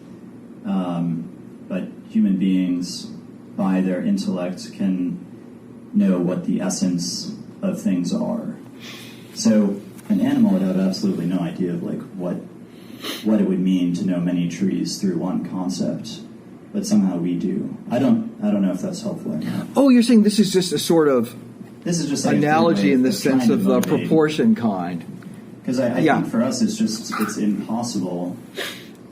But human beings, by their intellect, can know what the essence of things are. So an animal would have absolutely no idea of what it would mean to know many trees through one concept, but somehow we do. I don't know if that's helpful or not. Oh, you're saying this is just a sort of This is just like analogy in the sense of the proportion kind. Because I think for us it's impossible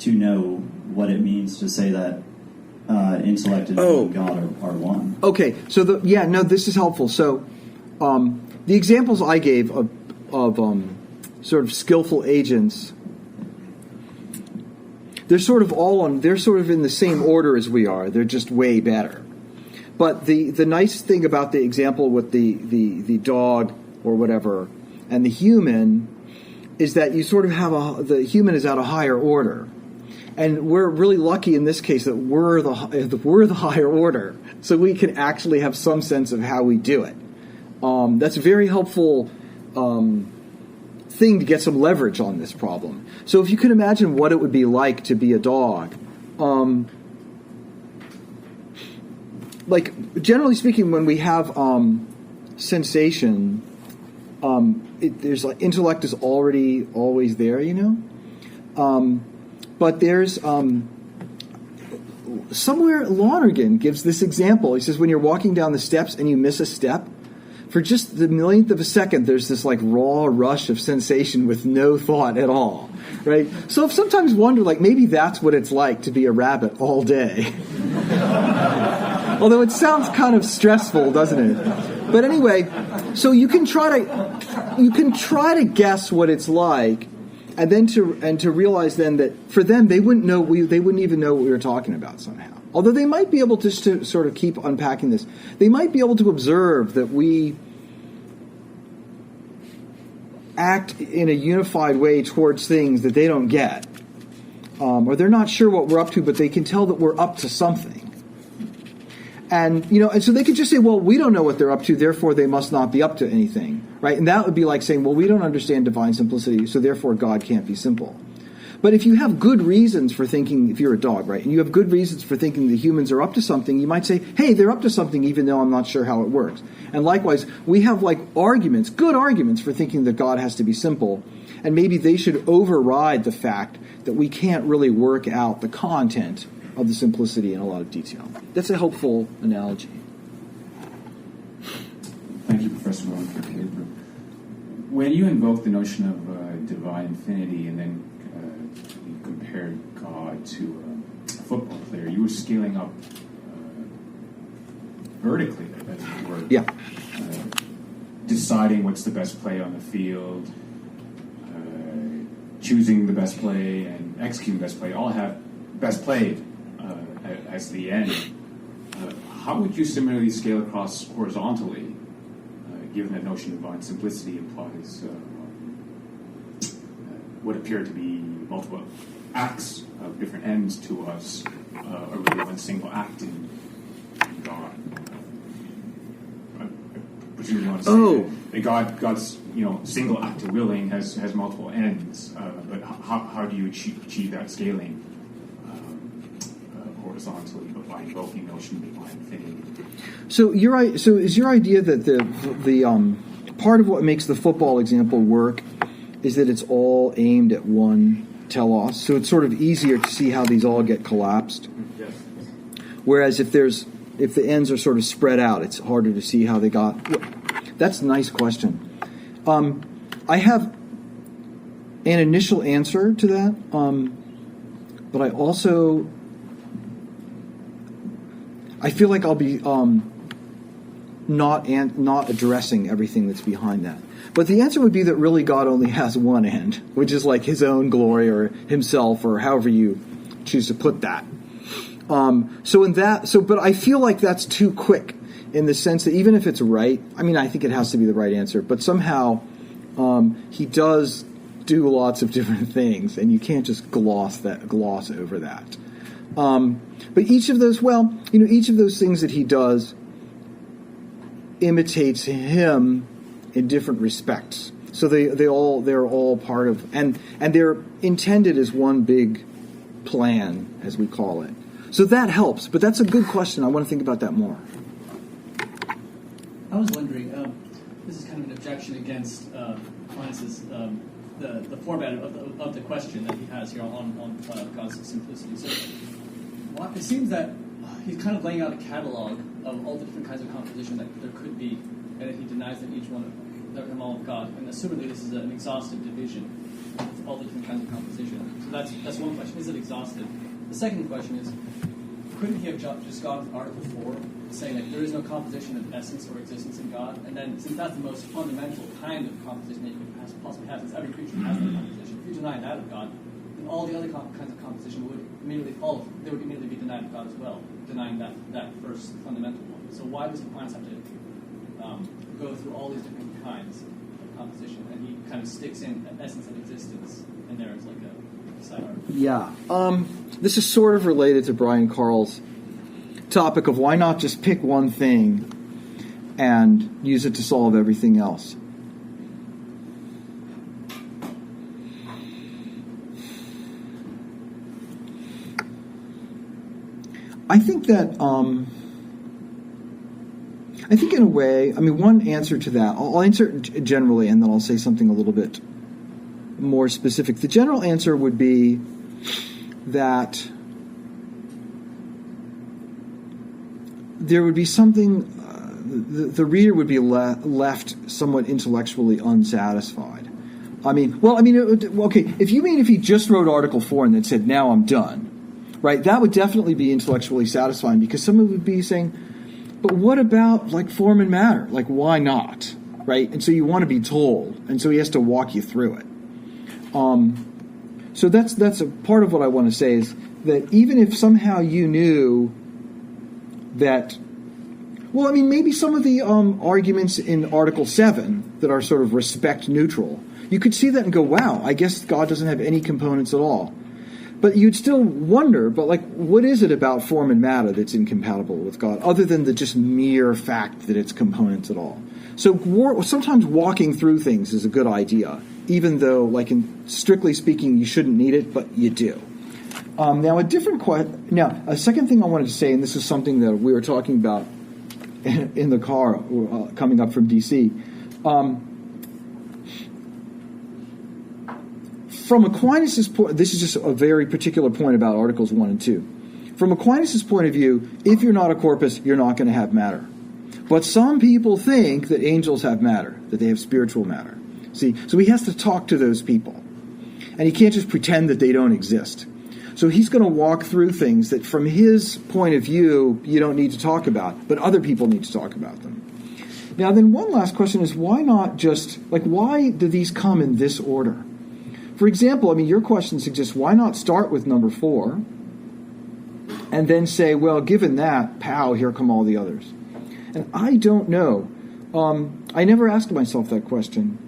to know what it means to say that intellect and God are one. Okay, so this is helpful. So the examples I gave of sort of skillful agents, they're sort of in the same order as we are. They're just way better. But the nice thing about the example with the dog or whatever and the human is that you sort of the human is at a higher order. And we're really lucky in this case that we're the higher order, so we can actually have some sense of how we do it. That's a very helpful thing to get some leverage on this problem. So if you can imagine what it would be like to be a dog, generally speaking, when we have sensation, there's intellect is already always there, but there's somewhere Lonergan gives this example. He says when you're walking down the steps and you miss a step, for just the millionth of a second, there's this raw rush of sensation with no thought at all, right? So I've sometimes wondered, maybe that's what it's like to be a rabbit all day. Although it sounds kind of stressful, doesn't it? But anyway, so you can try to guess what it's like, and then to realize then that for them they wouldn't even know what we were talking about somehow. Although they might be able to sort of keep unpacking this. They might be able to observe that we act in a unified way towards things that they don't get. Or they're not sure what we're up to, but they can tell that we're up to something. And so they could just say, well, we don't know what they're up to, therefore they must not be up to anything, right? And that would be like saying, well, we don't understand divine simplicity, so therefore God can't be simple. But if you have good reasons for thinking, if you're a dog, right, and you have good reasons for thinking the humans are up to something, you might say, hey, they're up to something even though I'm not sure how it works. And likewise, we have arguments, good arguments for thinking that God has to be simple, and maybe they should override the fact that we can't really work out the content of the simplicity in a lot of detail. That's a helpful analogy. Thank you, Professor Gorman, for your paper. When you invoke the notion of divine infinity and then you compared God to a football player, you were scaling up vertically, as it were. Yeah. Deciding what's the best play on the field, choosing the best play and executing the best play all have best play as the end. How would you similarly scale across horizontally, given that notion of divine simplicity implies what appear to be multiple acts of different ends to us, or really one single act in God? I presume you want to say that God's single act of willing has multiple ends, but how do you achieve that scaling horizontally, but by invoking the notion of divine infinity? So is your idea that the part of what makes the football example work is that it's all aimed at one telos, so it's sort of easier to see how these all get collapsed? Yes. Whereas if the ends are sort of spread out, it's harder to see how they got. That's a nice question. I have an initial answer to that, but I feel like I'll be not addressing everything that's behind that. But the answer would be that really God only has one end, which is like his own glory or himself or however you choose to put that. But I feel like that's too quick in the sense that even if it's right, I mean, I think it has to be the right answer, but somehow he does do lots of different things, and you can't just gloss over that. But each of those things that he does imitates him in different respects. So they're all part of, and they're intended as one big plan, as we call it. So that helps, but that's a good question. I want to think about that more. I was wondering, this is kind of an objection against Aquinas' the format of the question that he has here on God's simplicity. So it seems that he's kind of laying out a catalog of all the different kinds of composition that there could be, and that he denies that each one of them all of God. And assumingly this is an exhaustive division of all the different kinds of composition. So that's one question. Is it exhaustive? The second question is, couldn't he have just gone with Article 4, saying that there is no composition of essence or existence in God? And then, since that's the most fundamental kind of composition that you could possibly have, since every creature has that composition, if you deny that of God, then all the other kinds of composition would immediately follow. They would immediately be denied of God as well, denying that first fundamental one. So why does Aquinas have to go through all these different kinds of composition? And he kind of sticks in essence and existence in there as like a side article. Yeah. This is sort of related to Brian Carl's topic of why not just pick one thing and use it to solve everything else. I think that, I think in a way, I mean, one answer to that, I'll answer it generally and then I'll say something a little bit more specific. The general answer would be that there would be something, the reader would be left somewhat intellectually unsatisfied. If he just wrote Article 4 and then said, now I'm done, right, that would definitely be intellectually satisfying, because someone would be saying, but what about, like, form and matter? Like, why not, right? And so you want to be told, and so he has to walk you through it. So that's a part of what I want to say, is that even if somehow you knew that, well, I mean, maybe some of the arguments in Article 7 that are sort of respect neutral, you could see that and go, wow, I guess God doesn't have any components at all. But you'd still wonder, but like, what is it about form and matter that's incompatible with God, other than the just mere fact that it's components at all? So sometimes walking through things is a good idea, even though, like, strictly speaking, you shouldn't need it, but you do. Now, a second thing I wanted to say, and this is something that we were talking about in the car coming up from D.C., from Aquinas' point, this is just a very particular point about Articles 1 and 2. From Aquinas' point of view, if you're not a corpus, you're not going to have matter. But some people think that angels have matter, that they have spiritual matter. See, so he has to talk to those people. And he can't just pretend that they don't exist. So he's going to walk through things that from his point of view, you don't need to talk about, but other people need to talk about them. Now then, one last question is, why not just, like, why do these come in this order? For example, I mean, your question suggests, why not start with number 4 and then say, well, given that, pow, here come all the others. And I don't know. I never asked myself that question.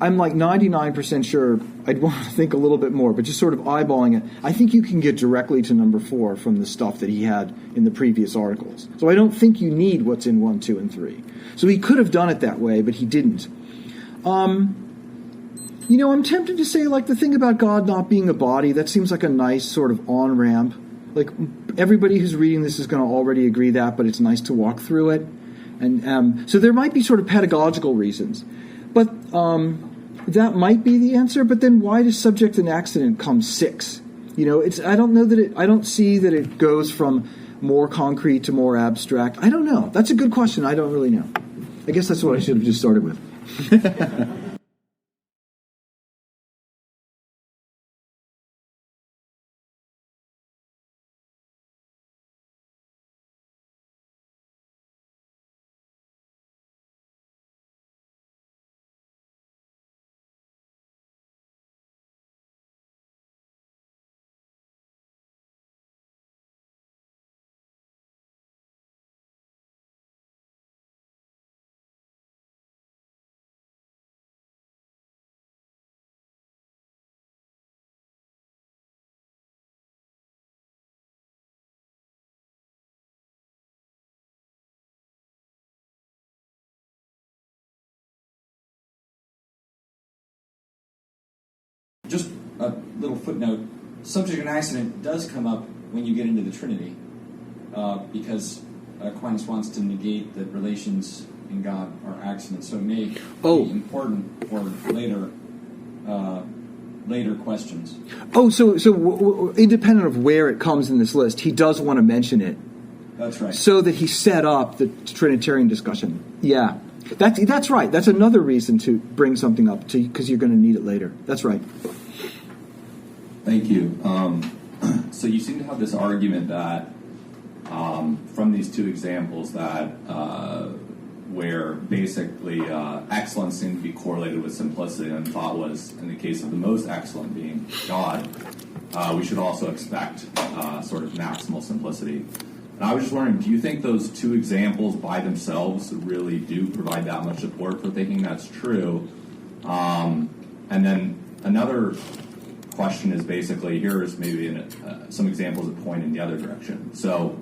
I'm like 99% sure I'd want to think a little bit more, but just sort of eyeballing it, I think you can get directly to number 4 from the stuff that he had in the previous articles. So I don't think you need what's in 1, 2, and 3. So he could have done it that way, but he didn't. I'm tempted to say, like, the thing about God not being a body, that seems like a nice sort of on-ramp. Like, everybody who's reading this is going to already agree that, but it's nice to walk through it. And so there might be sort of pedagogical reasons. But that might be the answer, but then why does subject and accident come 6? I don't see that it goes from more concrete to more abstract. I don't know. That's a good question. I don't really know. I guess that's what I should have just started with. Just a little footnote. Subject and accident does come up when you get into the Trinity, because Aquinas wants to negate that relations in God are accidents. So it may be important for later questions. So independent of where it comes in this list, he does want to mention it. That's right. So that he set up the Trinitarian discussion. Yeah. That's right. That's another reason to bring something up, because you're going to need it later. That's right. Thank you. So you seem to have this argument that from these two examples that where basically excellence seemed to be correlated with simplicity, and thought was, in the case of the most excellent being God, we should also expect sort of maximal simplicity. And I was just wondering, do you think those two examples by themselves really do provide that much support for thinking that's true? And then another question is basically, here's maybe some examples that point in the other direction. So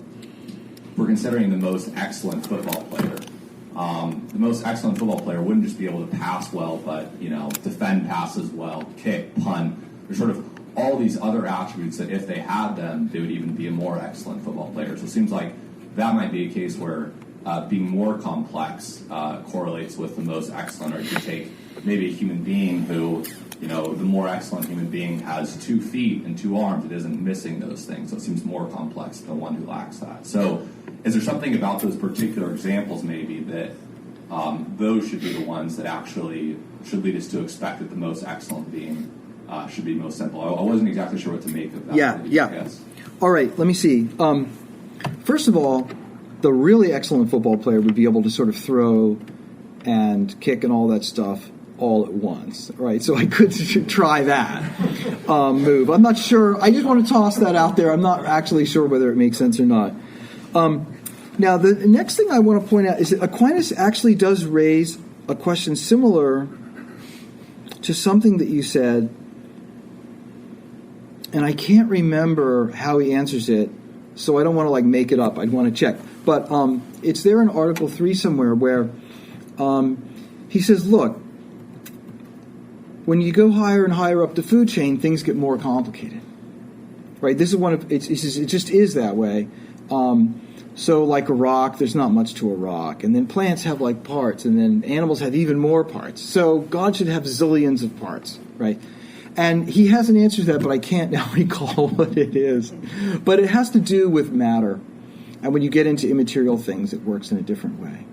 we're considering the most excellent football player. The most excellent football player wouldn't just be able to pass well, but defend passes well, kick, punt. There's sort of all these other attributes that if they had them, they would even be a more excellent football player. So it seems like that might be a case where being more complex correlates with the most excellent. Or you could take maybe a human being who, the more excellent human being has 2 feet and 2 arms. It isn't missing those things. So it seems more complex than one who lacks that. So is there something about those particular examples maybe that those should be the ones that actually should lead us to expect that the most excellent being should be most simple? I wasn't exactly sure what to make of that. Yeah. All right, let me see. First of all, the really excellent football player would be able to sort of throw and kick and all that stuff all at once, right? So I could try that move. I'm not sure. I just want to toss that out there. I'm not actually sure whether it makes sense or not. Now, the next thing I want to point out is that Aquinas actually does raise a question similar to something that you said, and I can't remember how he answers it, so I don't want to make it up. I'd want to check. But it's there in Article 3 somewhere where he says, look, when you go higher and higher up the food chain, things get more complicated. Right? This is one of it just is that way. So like a rock, there's not much to a rock. And then plants have parts, and then animals have even more parts. So God should have zillions of parts, right? And he hasn't answered that, but I can't now recall what it is. But it has to do with matter. And when you get into immaterial things, it works in a different way.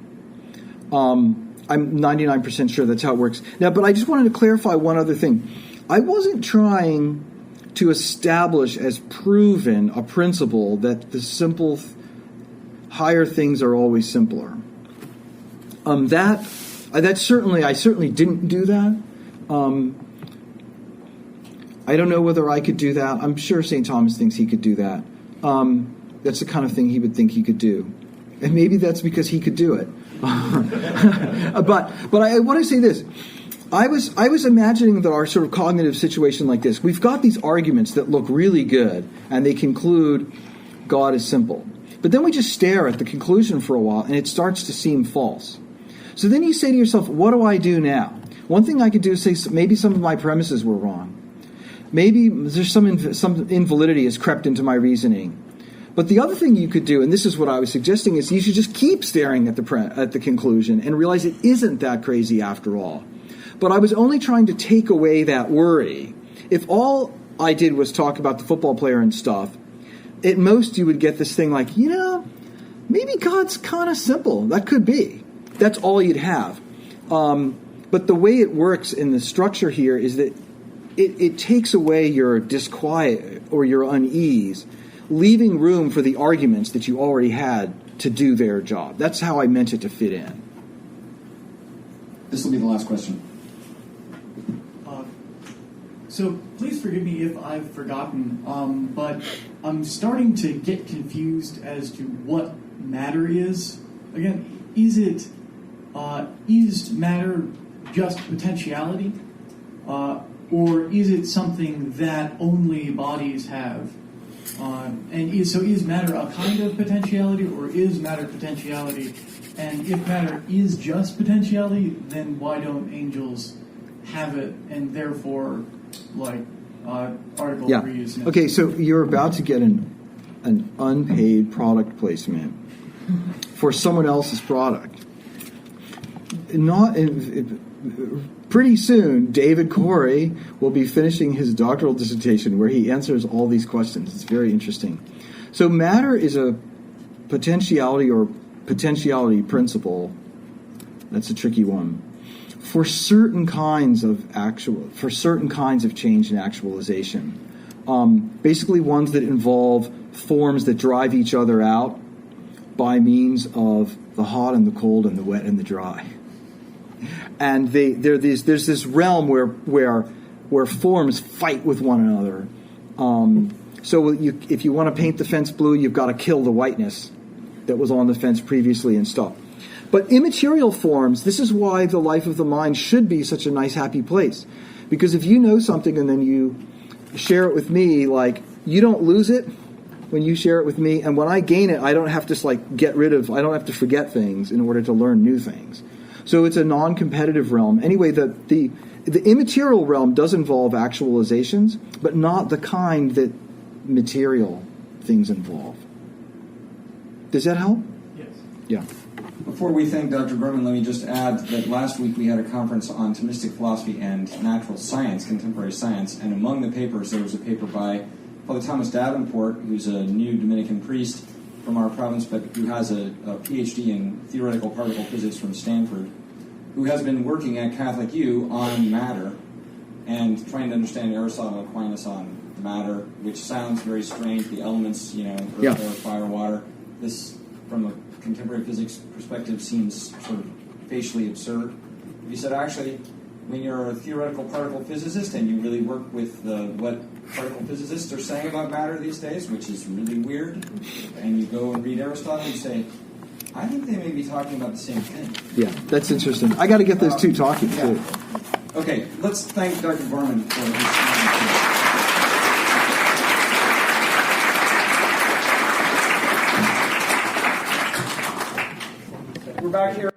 I'm 99% sure that's how it works. Now, but I just wanted to clarify one other thing. I wasn't trying to establish as proven a principle that the simple higher things are always simpler. That I certainly didn't do that. I don't know whether I could do that. I'm sure St. Thomas thinks he could do that. That's the kind of thing he would think he could do. And maybe that's because he could do it. But I want to say this. I was imagining that our sort of cognitive situation like this, we've got these arguments that look really good, and they conclude God is simple. But then we just stare at the conclusion for a while, and it starts to seem false. So then you say to yourself, what do I do now? One thing I could do is say, maybe some of my premises were wrong. Maybe there's some invalidity has crept into my reasoning. But the other thing you could do, and this is what I was suggesting, is you should just keep staring at the conclusion and realize it isn't that crazy after all. But I was only trying to take away that worry. If all I did was talk about the football player and stuff, at most you would get this thing like, maybe God's kind of simple. That could be. That's all you'd have. But the way it works in the structure here is that it takes away your disquiet or your unease, leaving room for the arguments that you already had to do their job. That's how I meant it to fit in. This will be the last question. So please forgive me if I've forgotten, but I'm starting to get confused as to what matter is. Again, is matter just potentiality, or is it something that only bodies have? Is matter a kind of potentiality, or is matter potentiality? And if matter is just potentiality, then why don't angels have it, and therefore, Article 3 is necessary? Okay, so you're about to get an unpaid product placement for someone else's product. Pretty soon, David Corey will be finishing his doctoral dissertation where he answers all these questions. It's very interesting. So matter is a potentiality or potentiality principle. That's a tricky one. For certain kinds of change and actualization. Basically ones that involve forms that drive each other out by means of the hot and the cold and the wet and the dry. And there's this realm where forms fight with one another. So if you want to paint the fence blue, you've got to kill the whiteness that was on the fence previously and stuff. But immaterial forms, this is why the life of the mind should be such a nice, happy place. Because if you know something and then you share it with me, you don't lose it when you share it with me. And when I gain it, I don't have to I don't have to forget things in order to learn new things. So it's a non-competitive realm. Anyway, the immaterial realm does involve actualizations, but not the kind that material things involve. Does that help? Yes. Yeah. Before we thank Dr. Gorman, let me just add that last week we had a conference on Thomistic philosophy and natural science, contemporary science, and among the papers there was a paper by Father Thomas Davenport, who's a new Dominican priest from our province, but who has a PhD in theoretical particle physics from Stanford, who has been working at Catholic U on matter and trying to understand Aristotle and Aquinas on matter, which sounds very strange, the elements, earth, air, fire, water. This, from a contemporary physics perspective, seems sort of facially absurd. He said, actually, when you're a theoretical particle physicist and you really work with what particle physicists are saying about matter these days, which is really weird, and you go and read Aristotle, you say, I think they may be talking about the same thing. Yeah, that's interesting. I got to get those two talking, too. Okay, let's thank Dr. Gorman for his time. We're back here.